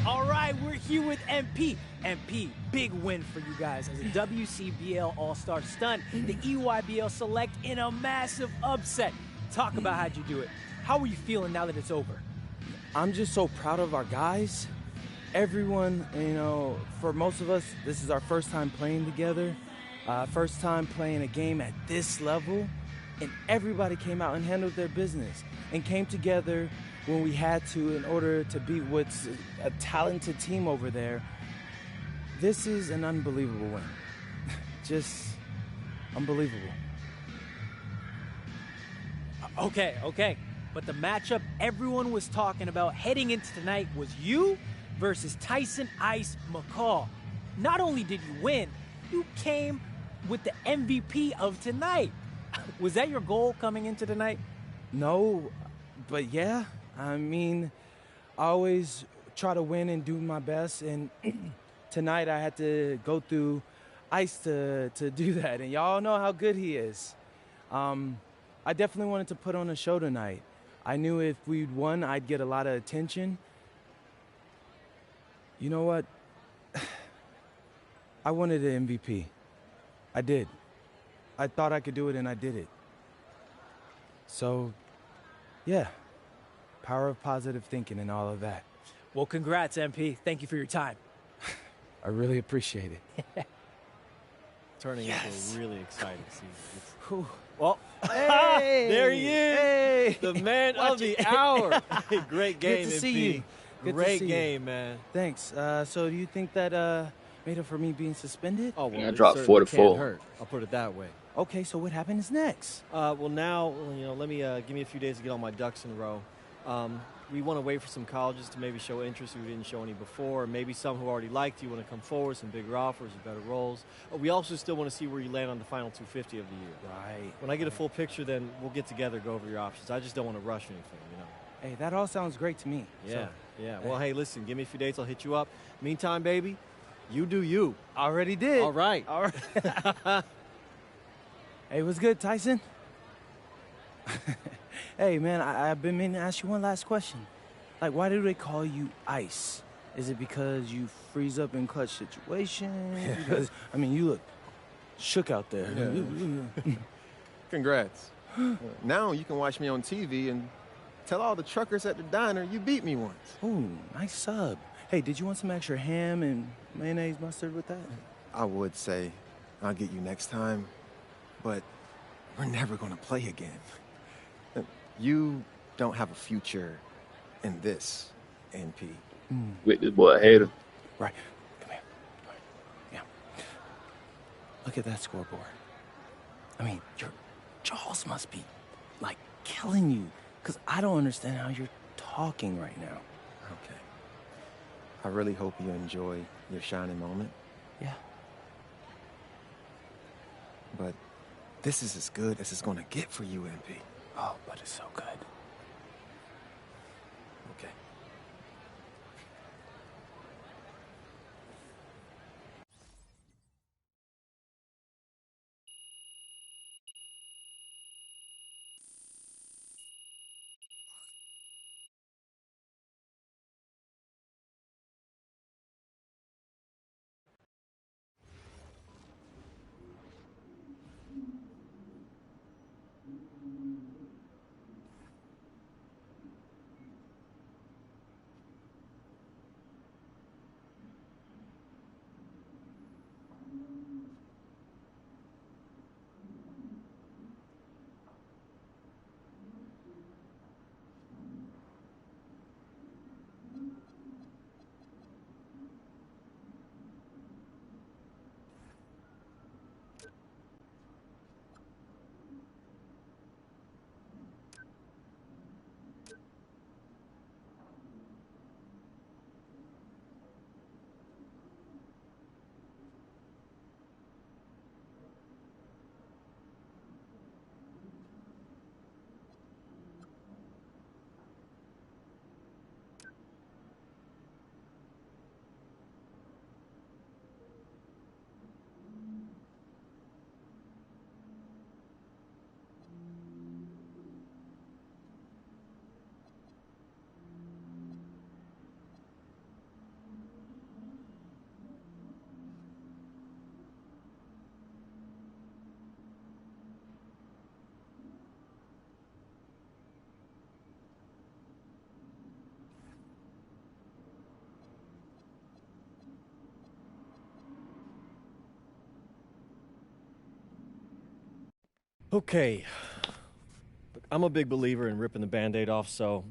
All right, we're here with MP. MP, big win for you guys as a WCBL All-Star stunt. The EYBL Select in a massive upset. Talk about how'd you do it. How are you feeling now that it's over? I'm just so proud of our guys. Everyone, you know, for most of us, this is our first time playing together, first time playing a game at this level, and everybody came out and handled their business and came together when we had to in order to beat what's a talented team over there. This is an unbelievable win. Just unbelievable. Okay. But the matchup everyone was talking about heading into tonight was you versus Tyson Ice McCall. Not only did you win, you came with the MVP of tonight. Was that your goal coming into tonight? No, but yeah. I mean, I always try to win and do my best, and tonight I had to go through Ice to do that, and y'all know how good he is. I definitely wanted to put on a show tonight. I knew if we'd won, I'd get a lot of attention. You know what? I wanted an MVP. I did. I thought I could do it, and I did it. So, yeah. Power of positive thinking and all of that. Well, congrats, MP. Thank you for your time. I really appreciate it. Turning into a really exciting season. Well, hey, there he is. Hey, the man of the hour. Great game, Good to see MP. you. Good Great to see game, you. man. Thanks. So do you think that made up for me being suspended? Oh, well, I it dropped certainly 4-4. can't hurt. I'll put it that way. Okay, so what happens next? Well, now, let me give me a few days to get all my ducks in a row. We want to wait for some colleges to maybe show interest who didn't show any before, or maybe some who already liked you want to come forward, some bigger offers or better roles. We also still want to see where you land on the final 250 of the year. Right. When I get a full picture, then we'll get together, go over your options. I just don't want to rush anything, Hey, that all sounds great to me. Yeah, So, yeah. Well, hey, listen, give me a few dates. I'll hit you up. Meantime, baby, you do you. Already did. All right. Hey, what's good, Tyson? Hey, man, I've been meaning to ask you one last question. Like, why do they call you Ice? Is it because you freeze up in clutch situations? Because, I mean, you look shook out there. Yeah. Congrats. Now you can watch me on TV and tell all the truckers at the diner you beat me once. Ooh, nice sub. Hey, did you want some extra ham and mayonnaise mustard with that? I would say I'll get you next time, but we're never going to play again. You don't have a future in this, NP. With this boy, Hater. Right. Come here. Yeah. Look at that scoreboard. I mean, your jaws must be, like, killing you. Because I don't understand how you're talking right now. Okay. I really hope you enjoy your shining moment. Yeah. But this is as good as it's going to get for you, NP. Oh, but it's so good. Okay. Okay. Look, I'm a big believer in ripping the Band-Aid off, so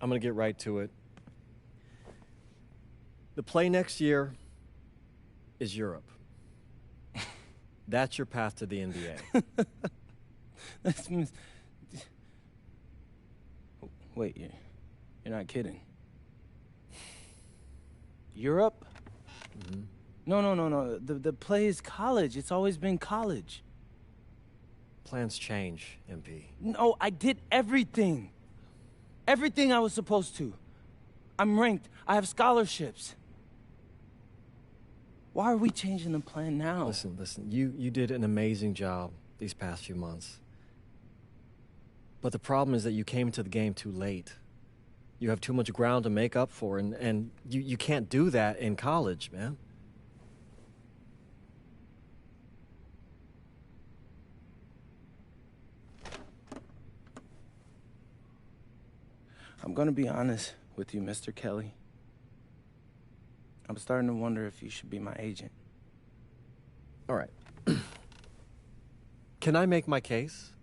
I'm going to get right to it. The play next year is Europe. That's your path to the NBA. That means... Wait, you're not kidding. Europe? Mm-hmm. No. The play is college. It's always been college. Plans change, MP. No, I did everything. Everything I was supposed to. I'm ranked. I have scholarships. Why are we changing the plan now? Listen. You did an amazing job these past few months. But the problem is that you came into the game too late. You have too much ground to make up for, and you can't do that in college, man. I'm gonna be honest with you, Mr. Kelly. I'm starting to wonder if you should be my agent. All right. Can I make my case?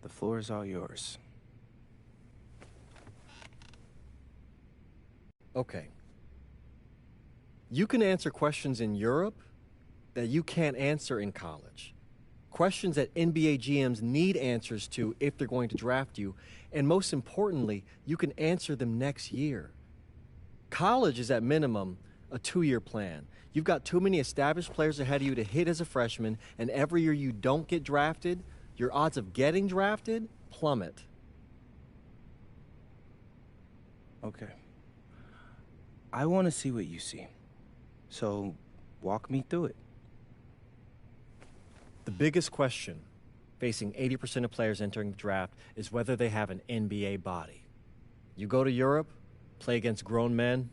The floor is all yours. Okay. You can answer questions in Europe that you can't answer in college. Questions that NBA GMs need answers to if they're going to draft you. And most importantly, you can answer them next year. College is at minimum a 2-year plan. You've got too many established players ahead of you to hit as a freshman, and every year you don't get drafted, your odds of getting drafted plummet. Okay. I want to see what you see. So, walk me through it. The biggest question facing 80% of players entering the draft is whether they have an NBA body. You go to Europe, play against grown men,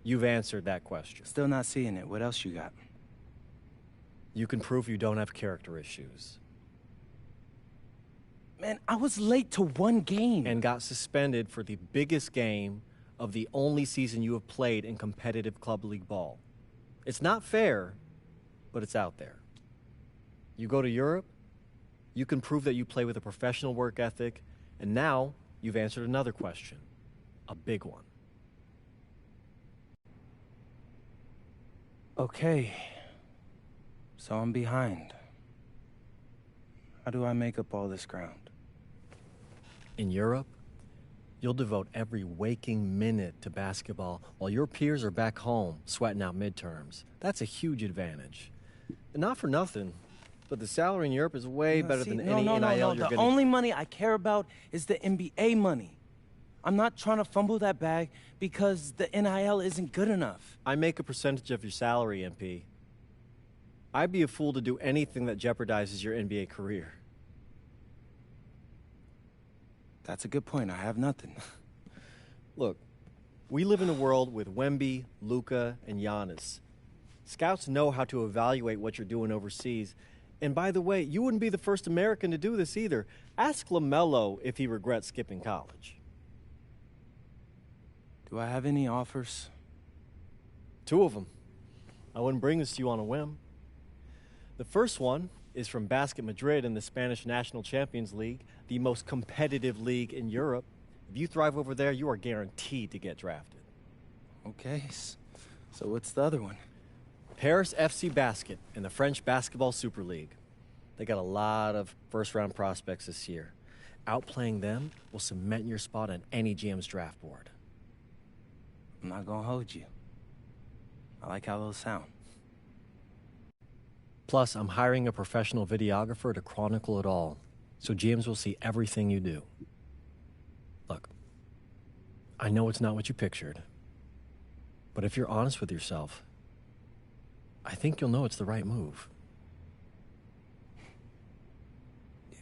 you've answered that question. Still not seeing it. What else you got? You can prove you don't have character issues. Man, I was late to one game. And got suspended for the biggest game of the only season you have played in competitive club league ball. It's not fair, but it's out there. You go to Europe, you can prove that you play with a professional work ethic, and now you've answered another question, a big one. Okay. So I'm behind. How do I make up all this ground? In Europe, you'll devote every waking minute to basketball while your peers are back home sweating out midterms. That's a huge advantage. And not for nothing, but the salary in Europe is way better than any NIL you're The gonna... only money I care about is the NBA money. I'm not trying to fumble that bag because the NIL isn't good enough. I make a percentage of your salary, MP. I'd be a fool to do anything that jeopardizes your NBA career. That's a good point. I have nothing. Look, we live in a world with Wemby, Luka, and Giannis. Scouts know how to evaluate what you're doing overseas. And by the way, you wouldn't be the first American to do this either. Ask LaMelo if he regrets skipping college. Do I have any offers? 2 of them. I wouldn't bring this to you on a whim. The first one is from Basket Madrid in the Spanish National Champions League, the most competitive league in Europe. If you thrive over there, you are guaranteed to get drafted. Okay, so what's the other one? Paris FC Basket in the French Basketball Super League. They got a lot of first-round prospects this year. Outplaying them will cement your spot on any GM's draft board. I'm not gonna hold you. I like how those sound. Plus, I'm hiring a professional videographer to chronicle it all, so GMs will see everything you do. Look, I know it's not what you pictured, but if you're honest with yourself, I think you'll know it's the right move.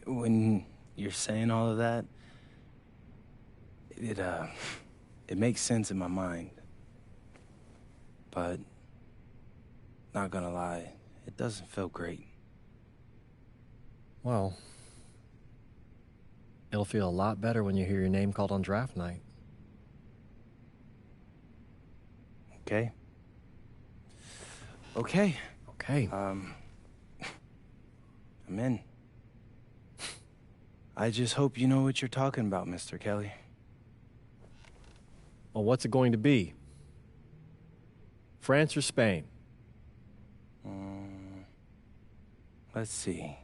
When you're saying all of that, it makes sense in my mind. But, not gonna lie, it doesn't feel great. Well, it'll feel a lot better when you hear your name called on draft night. Okay? Okay. Okay. I'm in. I just hope you know what you're talking about, Mr. Kelly. Well, what's it going to be? France or Spain? Let's see.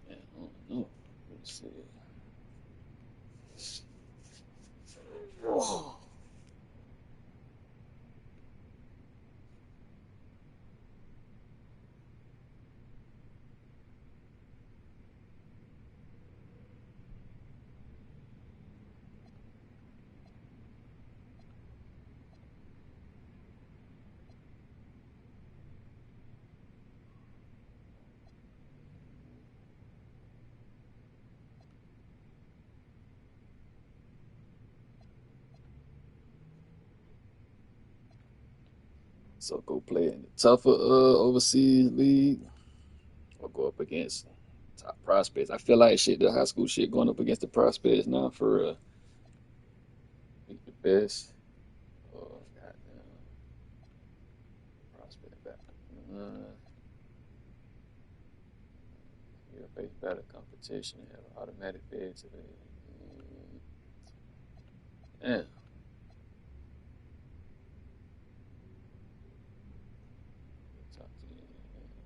Yeah, I don't know. Let's see. Whoa. So go play in the tougher overseas league or go up against top prospects. I feel like shit, the high school shit going up against the prospects now for the best. Oh, goddamn prospect back. Uh, yeah, face better competition. Have an automatic bid to the. Damn. Top 10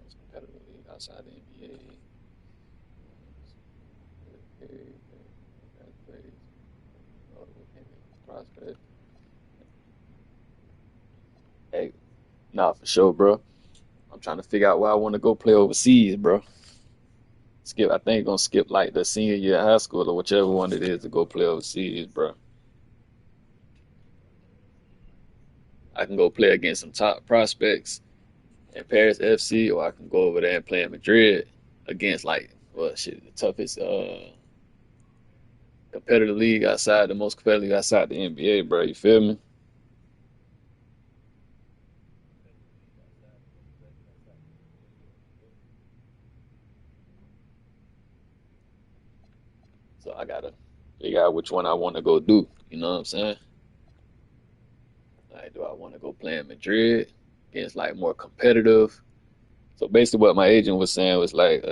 most competitive league outside the NBA. Prospect. Hey, nah, for sure, bro. I'm trying to figure out where I want to go play overseas, bro. I think gonna skip like the senior year of high school or whichever one it is to go play overseas, bro. I can go play against some top prospects in Paris FC, or I can go over there and play in Madrid against like, well, shit, the toughest competitive league outside the most competitive league outside the NBA, bro. You feel me? So I gotta figure out which one I want to go do. You know what I'm saying? Like, do I want to go play in Madrid against like more competitive? So basically, what my agent was saying was like,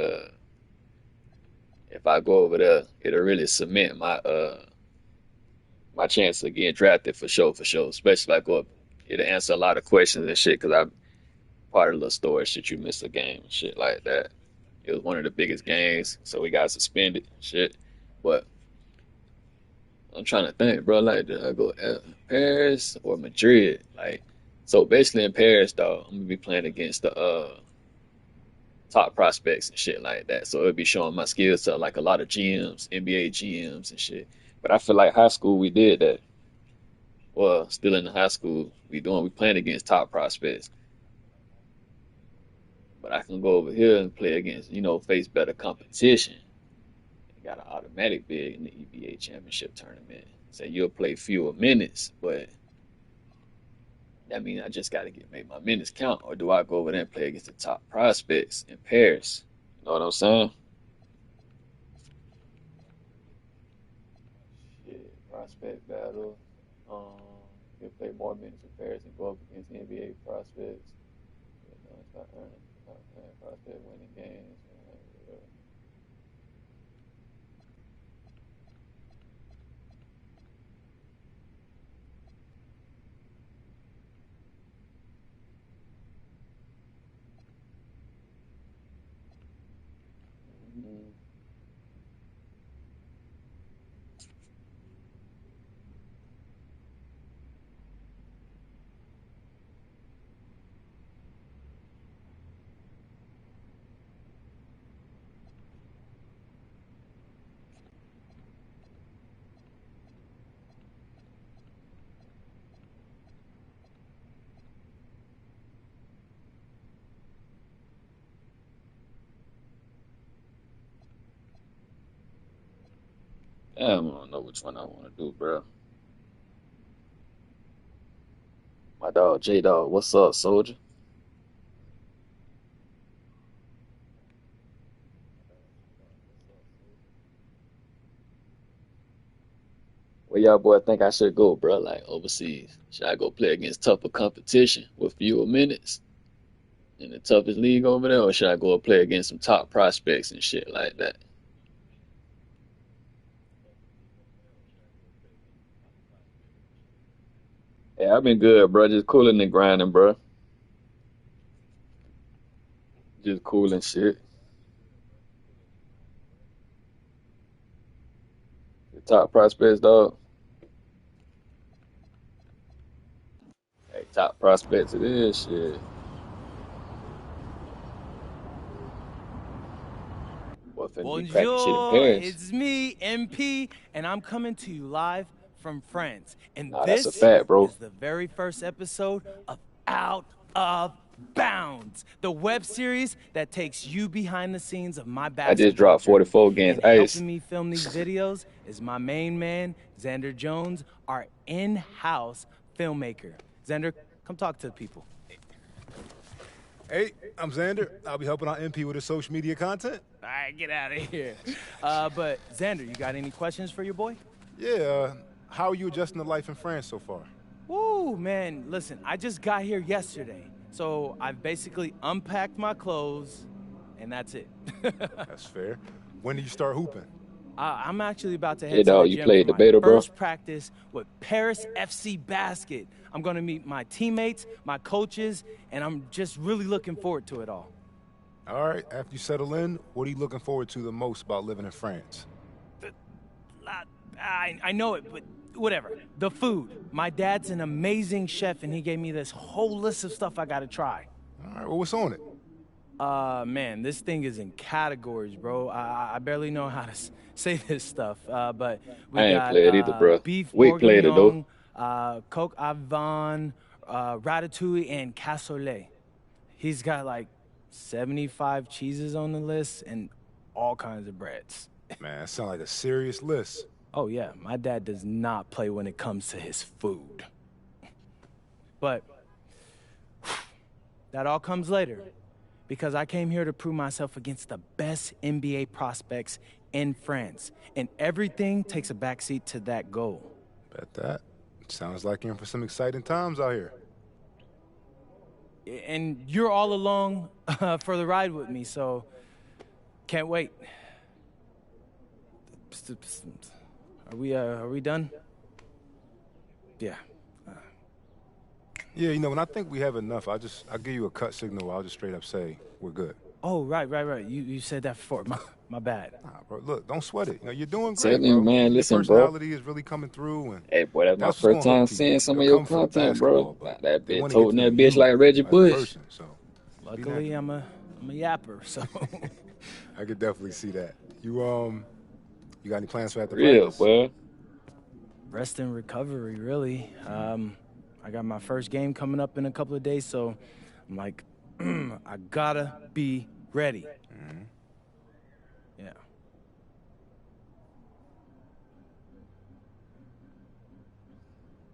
if I go over there, it'll really cement my chance of getting drafted for sure, for sure. Especially if I go up, it'll answer a lot of questions and shit. Cause I'm part of the story, shit. You missed a game and shit like that. It was one of the biggest games, so we got suspended and shit. But I'm trying to think, bro. Like, did I go Paris or Madrid? Like, so basically in Paris, though, I'm gonna be playing against the top prospects and shit like that. So it'll be showing my skills to like a lot of GMs, NBA GMs and shit. But I feel like high school we did that. Well, still in the high school we playing against top prospects. But I can go over here and play against, face better competition. Got an automatic bid in the EBA championship tournament. So you'll play fewer minutes, but that means I just got to make my minutes count. Or do I go over there and play against the top prospects in Paris? You know what I'm saying? Shit, prospect battle. You'll play more minutes in Paris and go up against NBA prospects. Start earning prospect winning games. Mhm. Damn, I don't know which one I want to do, bro. My dog, J Dog, what's up, soldier? Where y'all boy think I should go, bro? Like overseas? Should I go play against tougher competition with fewer minutes in the toughest league over there, or should I go play against some top prospects and shit like that? Yeah, I've been good, bro. Just cooling and grinding, bro. Just cooling shit. The top prospects, dog. Hey, top prospects it is, shit. What finna be cracking shit in Bonjour, Paris? it's me, MP, and I'm coming to you live from France. And Nah, that's a this fact, bro. is the very first episode of Out of Bounds, the web series that takes you behind the scenes of my I just basketball dropped journey. 44 against And Ice. helping me film these videos is my main man, Xander Jones, our in-house filmmaker. Xander, come talk to the people. Hey, I'm Xander. I'll be helping out MP with his social media content. All right, get out of here. But Xander, you got any questions for your boy? Yeah, how are you adjusting to life in France so far? Woo, man, listen, I just got here yesterday. So I've basically unpacked my clothes, and that's it. That's fair. When do you start hooping? I'm actually about to Hey, head to dog, the you gym for played the my beta, bro? first practice with Paris FC Basket. I'm going to meet my teammates, my coaches, and I'm just really looking forward to it all. All right, after you settle in, what are you looking forward to the most about living in France? I know it, but whatever. The food. My dad's an amazing chef, and he gave me this whole list of stuff I got to try. All right, well, what's on it? Man, this thing is in categories, bro. I barely know how to say this stuff, but we I ain't got played either, bro. beef Wick played it, though. bourguignon, coq au vin, ratatouille, and cassoulet. He's got like 75 cheeses on the list and all kinds of breads. Man, that sounds like a serious list. Oh, yeah, my dad does not play when it comes to his food. But that all comes later. Because I came here to prove myself against the best NBA prospects in France. And everything takes a backseat to that goal. Bet that. Sounds like you're in for some exciting times out here. And you're all along for the ride with me, so can't wait. Are we done? Yeah. Yeah, you know, when I think we have enough, I'll give you a cut signal. I'll just straight up say we're good. Oh, right. You said that before. My bad. Nah, bro, look, don't sweat it. You know, you're doing Tell great, him, bro. man, Your listen, bro. personality is really coming through, and Hey, boy, that's my what's first gonna time hook people. seeing some of They'll your come for the content, bro. basketball, but That they bitch wanna get toting to that know bitch you like Reggie as a Bush. person, so Luckily, I'm a yapper, so. I could definitely see that. You got any plans for after Real, practice? boy. Rest and recovery, really. I got my first game coming up in a couple of days, so I'm like, I gotta be ready. Mm-hmm. Yeah.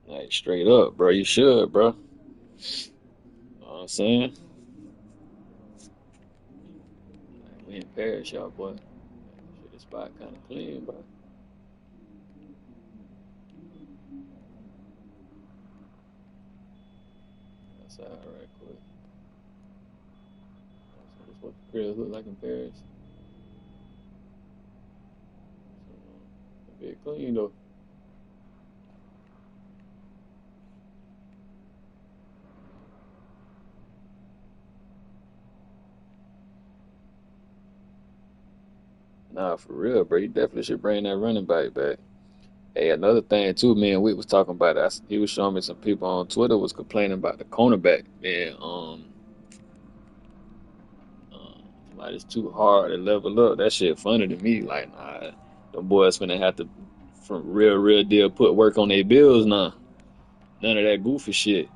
Like, straight up, bro. You should, bro. Know what I'm saying? Like, we in Paris, y'all, boy. Shit, the spot kind of clean, bro. That's all right, quick. So that's what the crib look like in Paris. So, be clean, though. Nah, for real, bro. You definitely should bring that running back back. Hey, another thing too, me and Wick was talking about it. He was showing me some people on Twitter was complaining about the cornerback. Man, like it's too hard to level up. That shit funny to me. Like, nah, them boys finna have to, from real deal, put work on their bills now. None of that goofy shit.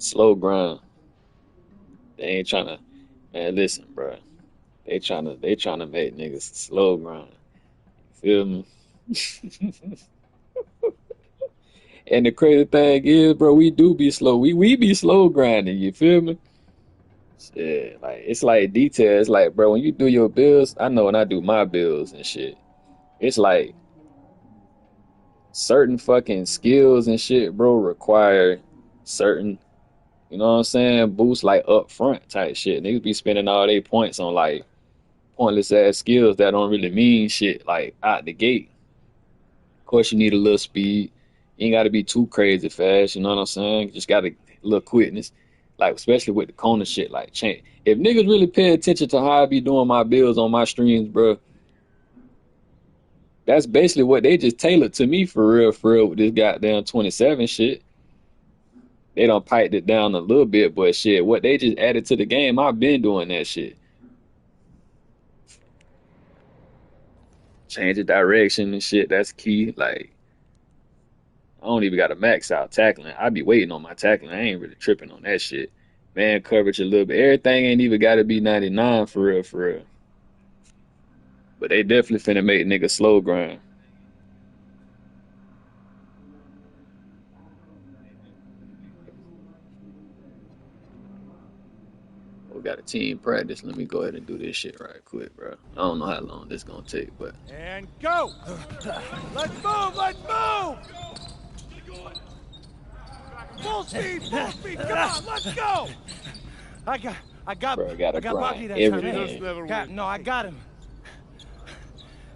Slow grind. They ain't trying to, man, listen, bro. They trying to make niggas slow grind. Feel me? And the crazy thing is, bro, we do be slow. We be slow grinding, you feel me? Shit, like it's like details. Like, bro, when you do your bills, I know when I do my bills and shit, it's like certain fucking skills and shit, bro, require certain, you know what I'm saying, boosts like up front type shit. Niggas be spending all their points on like pointless ass skills that don't really mean shit like out the gate. Of course, you need a little speed. You ain't got to be too crazy fast. You know what I'm saying? You just got a little quickness, like especially with the corner shit. Like, change. If niggas really pay attention to how I be doing my builds on my streams, bro, that's basically what they just tailored to me for real, with this goddamn 27 shit. They done piped it down a little bit, but shit, what they just added to the game, I've been doing that shit. Change the direction and shit, that's key. Like, I don't even got to max out tackling. I be waiting on my tackling. I ain't really tripping on that shit. Man coverage a little bit. Everything ain't even got to be 99 for real. But they definitely finna make niggas slow grind. We got a team practice. Let me go ahead and do this shit right quick, bro. I don't know how long this gonna take, but. And go! Let's move! Let's move! Full speed! Full speed! Come on, let's go! I got Bro, I got Bucky that everything. time. No, I got him.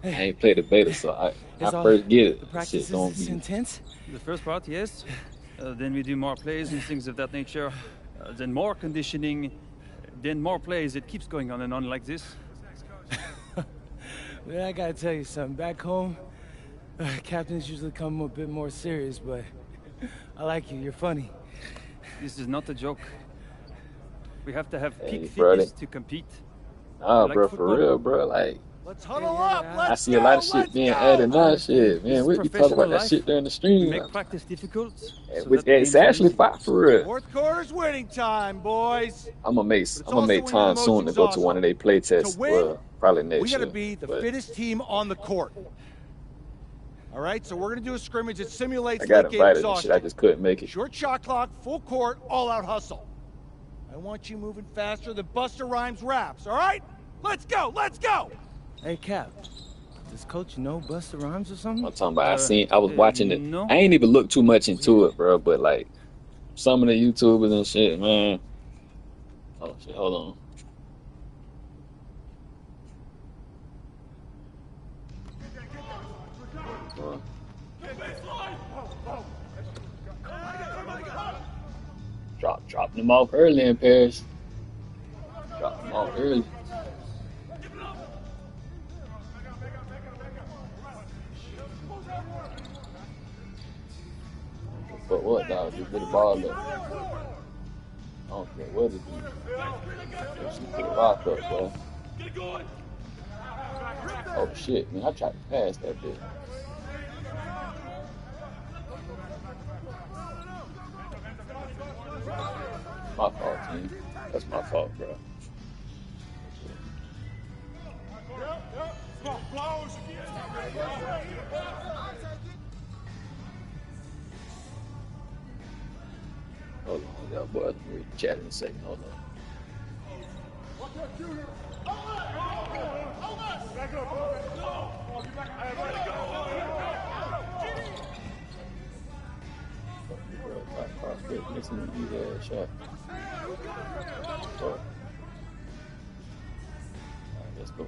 I ain't played the beta, so I all- first get it. The Shit practice don't is be. intense. The first part, yes. Then we do more plays and things of that nature. Then more conditioning. Then more plays. It keeps going on and on like this. Man, I gotta tell you something. Back home, captains usually come a bit more serious, but I like you. You're funny. This is not a joke. We have to have peak brother. fitness to compete. Nah, like bro, football. for real, bro. Like, Let's huddle up! Let's I see a lot of shit being added now. Shit, man, we talk about professional that life. shit during the We stream. make practice difficult. So It's that games are actually easy. fire for real. Fourth quarter's winning time, boys. I'm gonna make also time when soon to go to one of their play tests. To win, Well, probably next we got to year. be the but fittest team on the court. All right, so we're going to do a scrimmage that simulates I got late game invited and shit. exhaustion. I just couldn't make it. Short shot clock, full court, all-out hustle. I want you moving faster than Busta Rhymes raps, all right? Let's go, let's go! Hey, Cap. Does Coach know Busta Rhymes or something? I'm talking about. I was watching it. no. I ain't even looked too much into it, bro. But like some of the YouTubers and shit, man. Oh shit, hold on. Dropping them off early in Paris. Dropping them off early. But what, dog? Just get the ball up. I don't care what it is. Just get the rock up, bro. Oh shit, man! I tried to pass that bit. My fault, team. That's my fault, bro. Hold on, y'all boys. We're chatting in a second. Hold on. Listen to you, shot. Alright, let's go.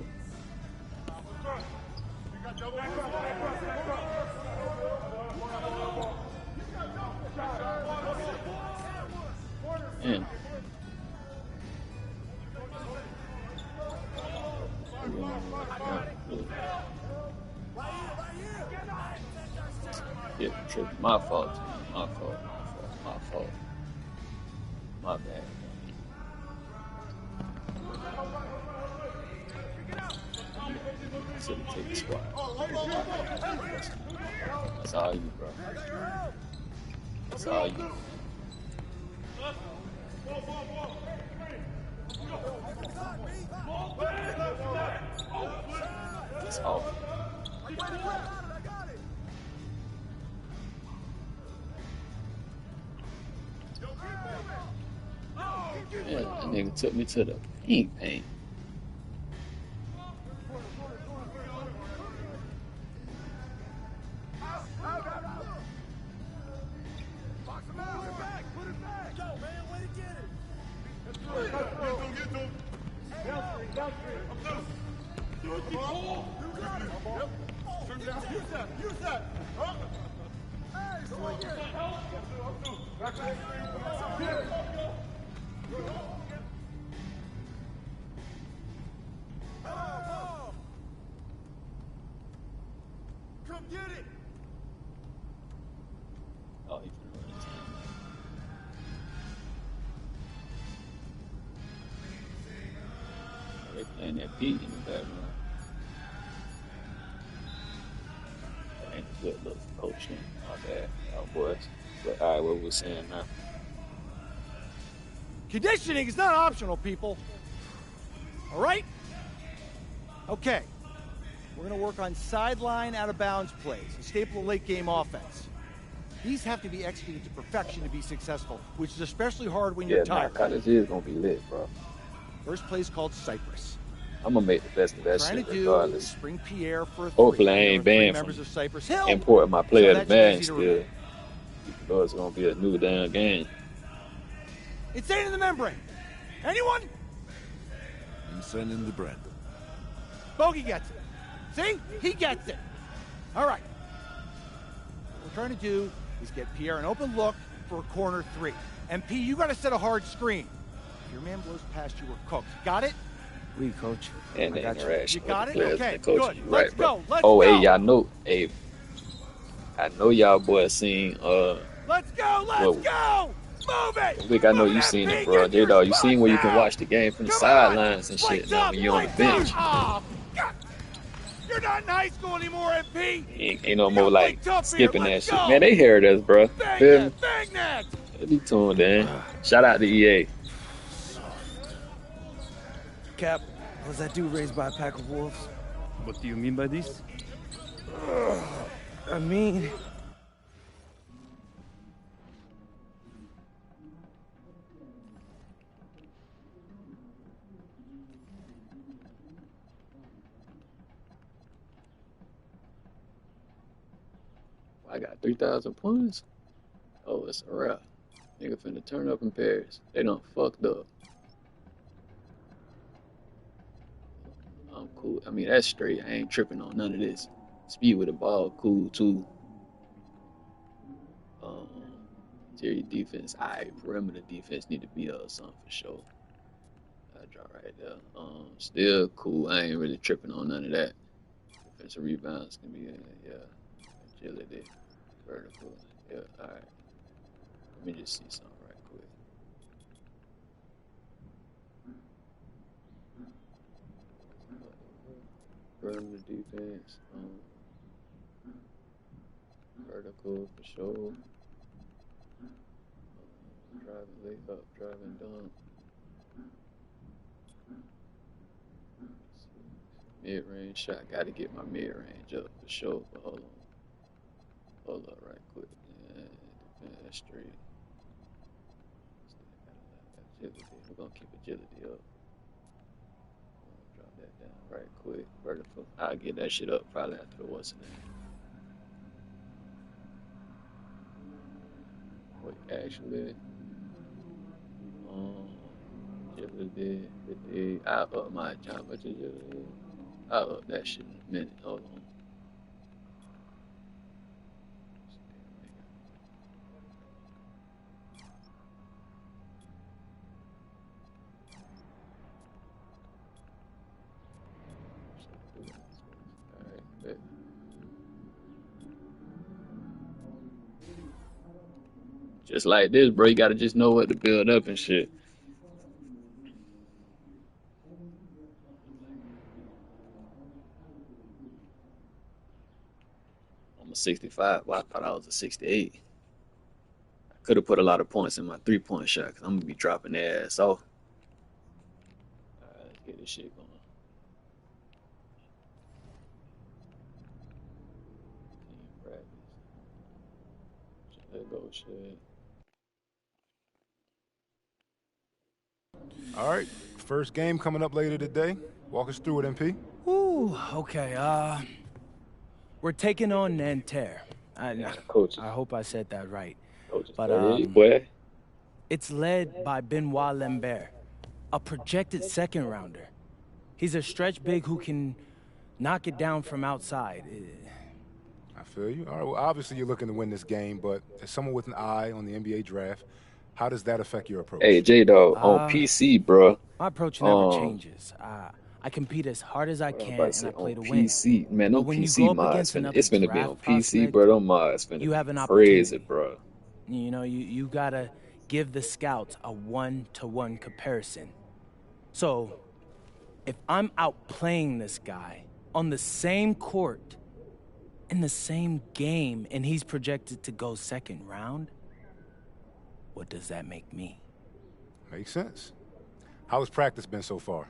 Man. Yeah, trip. My fault. My fault. My bad. Should have taken the squad. That's all you, bro. That's all you. It's off. Yeah, that nigga took me to the paint. Come get it! Oh, he finna run his time. Oh, they playing that beat in the background. That ain't a good look for coaching. My bad, y'all boys. But all right, what we saying now? Conditioning is not optional, people. All right? Okay. We're going to work on sideline out-of-bounds plays, a staple of late-game offense. These have to be executed to perfection to be successful, which is especially hard when you're tired. College is gonna be lit, bro. First play is called Cypress. I'm gonna make the best of that Trying shit to do regardless. is spring Pierre for a Hopefully three. I ain't There are three banned members from of Cypress Hill. importing my player So to that's ban easy to still. remember. Even though it's gonna be a new damn game. Insane in the membrane. Anyone? Insane in the bread. Bogey gets it. See? He gets it. All right. What we're trying to do is get Pierre an open look for a corner three. MP, you got to set a hard screen. If your man blows past you, we're cooked. Got it? We, coach. And I the got you. interaction You got with it? the players Okay, and the coach. good. You Let's right, bro. go. Let's oh, go. hey, y'all know. Hey, I know y'all boys seen. Let's go. Let's go. Move it. Vic, I know Move you it, seen MP. it, bro. Get your J-Dog, you seen where you can spots watch the game from the Come on. sidelines and shit Lights now up, when you're on the lights bench. up. Oh, God. You're not in high school anymore, MP. Ain't no more like linked up skipping here. that Let's shit. go. Man, they heard us, bro. Bang Feel me? that. Bang that. They be tuned in. Shout out to EA. Cap, was that dude raised by a pack of wolves? What do you mean by this? I mean... I got 3,000 points. Oh, it's a wrap. Nigga finna turn up in Paris. They done fucked up. I'm cool. I mean, that's straight. I ain't tripping on none of this. Speed with the ball, cool too. Interior defense, perimeter defense need to be something for sure. I draw right there. Still cool. I ain't really tripping on none of that. Defensive rebounds can be, yeah. Agility, vertical, yeah. All right. Let me just see something right quick. Perimeter defense, vertical for sure. Driving layup, driving dunk. Mid-range shot, gotta get my mid-range up for sure. But hold on, hold up right quick. Yeah, that's straight. Agility, we're gonna keep agility up. Drop that down right quick. Vertical, I'll get that shit up probably after the what's name. Wait, actually, agility, 58. I'll up my how much agility? I'll up that shit in a minute. Hold on. Alright, bet. Just like this, bro, you gotta just know what to build up and shit. I'm a 65. Well, I thought I was a 68. could have put a lot of points in my 3-point shot because I'm gonna be dropping their ass off. All right, let's get this shit going. Team practice. Let go, shit. All right, first game coming up later today. Walk us through it, MP. Ooh, okay. We're taking on Nanterre. I hope I said that right. But it's led by Benoit Lambert, a projected second rounder. He's a stretch big who can knock it down from outside. I feel you. All right, well, obviously you're looking to win this game, but as someone with an eye on the NBA draft, how does that affect your approach? Hey, J-Dog, on PC, bro. My approach never changes. I compete as hard as I can, and I play to win. PC, man, them when PC mods, it's finna be on PC, bro. Them mods finna be crazy, bro. You know, you gotta give the scouts a 1-to-1 comparison. So, if I'm outplaying this guy on the same court, in the same game, and he's projected to go second round, what does that make me? Makes sense. How has practice been so far?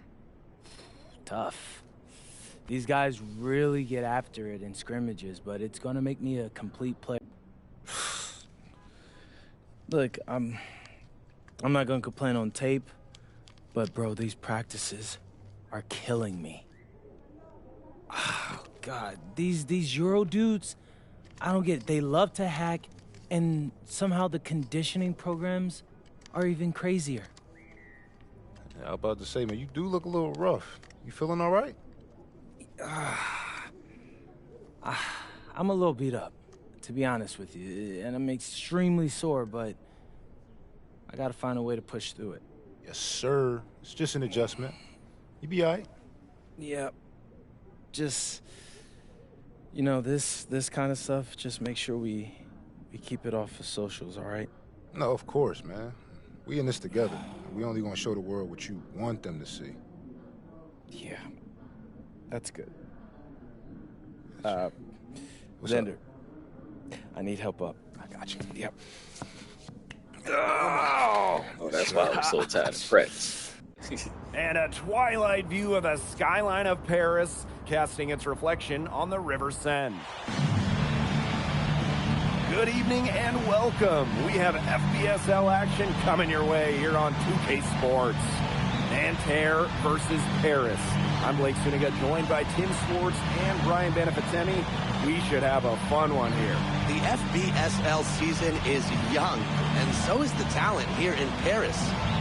Tough. These guys really get after it in scrimmages, but it's gonna make me a complete player. Look, I'm not gonna complain on tape, but bro, these practices are killing me. Oh, God, these Euro dudes, I don't get it. They love to hack, and somehow the conditioning programs are even crazier. Yeah, I was about to say, man, you do look a little rough. You feeling all right? I'm a little beat up, to be honest with you, and I'm extremely sore, but I gotta find a way to push through it. Yes, sir. It's just an adjustment. You be all right. Yeah. Just, you know, this kind of stuff, just make sure we keep it off of socials, all right? No, of course, man. We in this together. We only gonna show the world what you want them to see. Yeah. That's good. What's Xander, I need help up. I got you. Yep. Oh, that's why I'm so tired of practice. And a twilight view of the skyline of Paris, casting its reflection on the River Seine. Good evening and welcome. We have FBSL action coming your way here on 2K Sports. Nanterre versus Paris. I'm Blake Suniga, joined by Tim Swartz and Brian Beneficemi. We should have a fun one here. The FBSL season is young, and so is the talent here in Paris.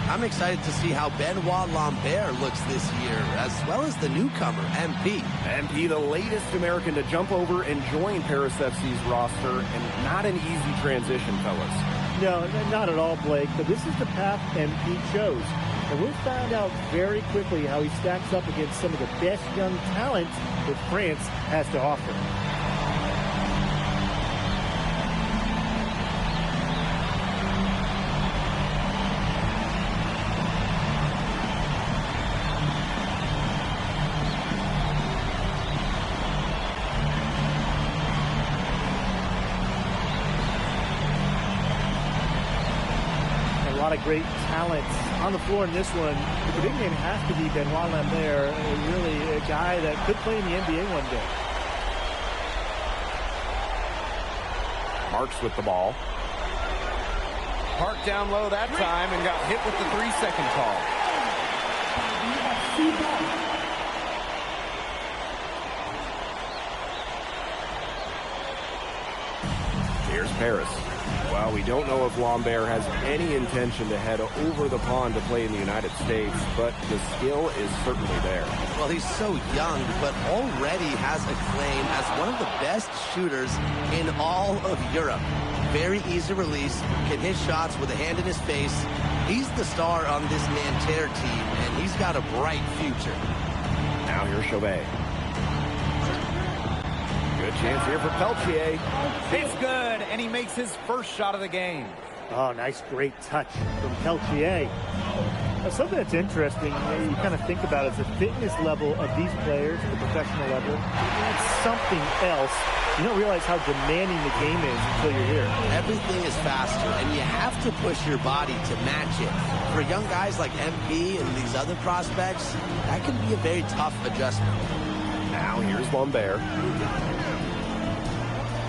I'm excited to see how Benoit Lambert looks this year, as well as the newcomer, MP. MP, the latest American to jump over and join Paris FC's roster, and not an easy transition, fellas. No, not at all, Blake, but this is the path MP chose. And we'll find out very quickly how he stacks up against some of the best young talent that France has to offer. A lot of great talent on the floor in this one. The big name has to be Benoit Lambert, really a guy that could play in the NBA one day. Marks with the ball. Parked down low that time and got hit with the 3-second call. Here's Paris. Well, we don't know if Lambert has any intention to head over the pond to play in the United States, but the skill is certainly there. Well, he's so young, but already has a claim as one of the best shooters in all of Europe. Very easy release, can hit shots with a hand in his face. He's the star on this Nanterre team, and he's got a bright future. Now here's Chauvet. Good chance here for Peltier. It's good, and he makes his first shot of the game. Oh, nice, great touch from Peltier. Something that's interesting, you kind of think about, is the fitness level of these players at the professional level. It's something else. You don't realize how demanding the game is until you're here. Everything is faster, and you have to push your body to match it. For young guys like MP and these other prospects, that can be a very tough adjustment. Now here's Lambert.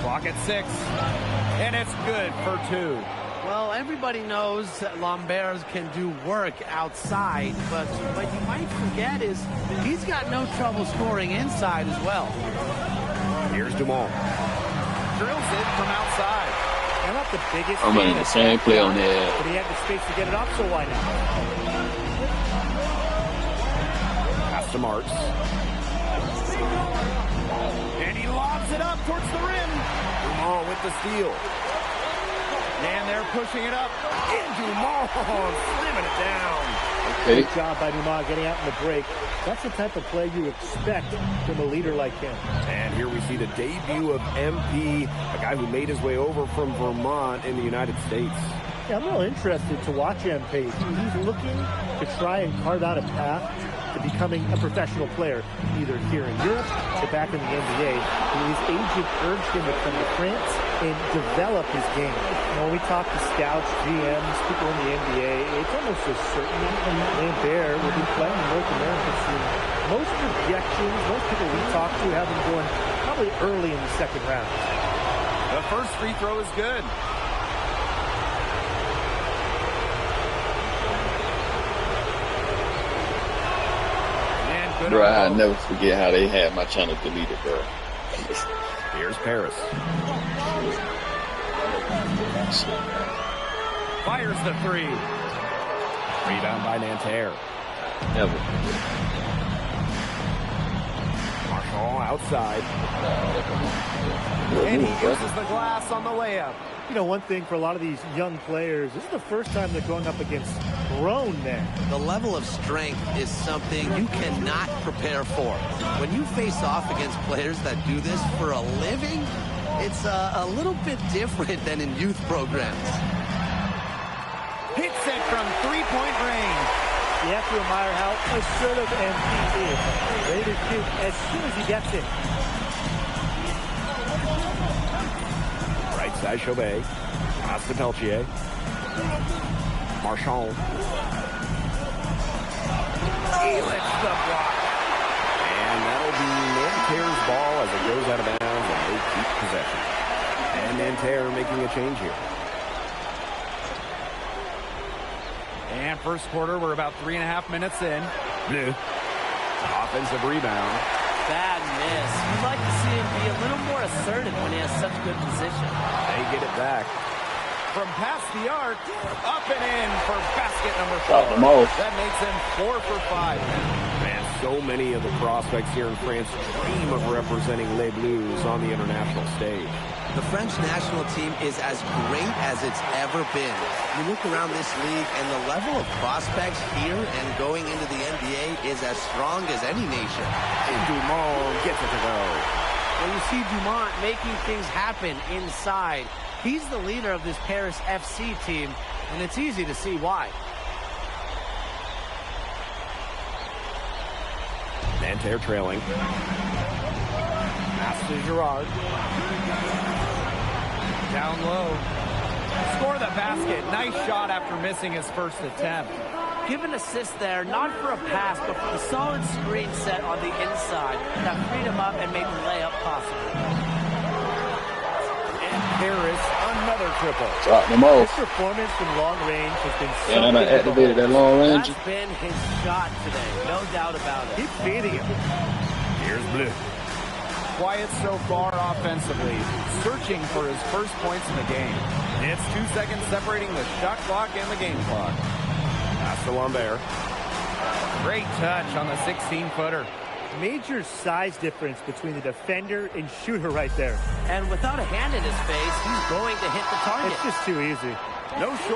Clock at 6, and it's good for 2. Well, everybody knows that Lambert can do work outside, but what you might forget is he's got no trouble scoring inside as well. Here's Dumont. Drills it from outside. I'm not the biggest I'm running the same play on there. But he had the space to get it off, so why not? Pass to Marks. And he lobs it up towards the rim. Dumont with the steal. And they're pushing it up. And Dumont slamming it down. Good job by Dumont getting out in the break. That's the type of play you expect from a leader like him. And here we see the debut of MP, a guy who made his way over from Vermont in the United States. Yeah, I'm real interested to watch MP. He's looking to try and carve out a path to becoming a professional player, either here in Europe or back in the NBA. His agent urged him to come to France and develop his game. You know, when we talk to scouts, GMs, people in the NBA, it's almost as certain that Lambert will be playing in North America soon. Most projections, most people we talk to have him going probably early in the second round. The first free throw is good. Bro, I'll never forget how they had my channel deleted, bro. Here's Paris. Fires the 3. Rebound by Nanterre. Never. Marshall outside. And he uses the glass on the layup. You know, one thing for a lot of these young players, this is the first time they're going up against grown men. The level of strength is something you cannot prepare for. When you face off against players that do this for a living, it's a little bit different than in youth programs. Hits it from three-point range. You have to admire how assertive MP is. Ready to shoot as soon as he gets it. Right side, Chauvet. Pass to Peltier. Marchand. He lifts the block. And that'll be Nanterre's ball as it goes out of bounds, and they keep possession. And Nanterre making a change here. And first quarter, we're about 3.5 minutes in. Bleu. Offensive rebound. Bad miss. You'd like to see him be a little more assertive when he has such good position. They get it back. From past the arc, up and in for basket number 4. That makes him 4 for 5. Man, so many of the prospects here in France dream of representing Les Bleus on the international stage. The French national team is as great as it's ever been. You look around this league, and the level of prospects here and going into the NBA is as strong as any nation. And Dumont gets it to go. When you see Dumont making things happen inside, he's the leader of this Paris FC team, and it's easy to see why. Nanterre trailing. Pass to Girard. Down low. Score the basket. Nice shot after missing his first attempt. Give an assist there, not for a pass, but for the solid screen set on the inside that freed him up and made the layup possible. And Paris, another triple. Drop them off. His performance from long range has been so and I activated that long range. That's been his shot today, no doubt about it. Keep feeding him. Here's Bleu. Quiet so far offensively, searching for his first points in the game. It's 2 seconds separating the shot clock and the game clock. Pass to Lambert. Great touch on the 16-footer. Major size difference between the defender and shooter right there. And without a hand in his face, he's going to hit the target. It's just too easy. No short.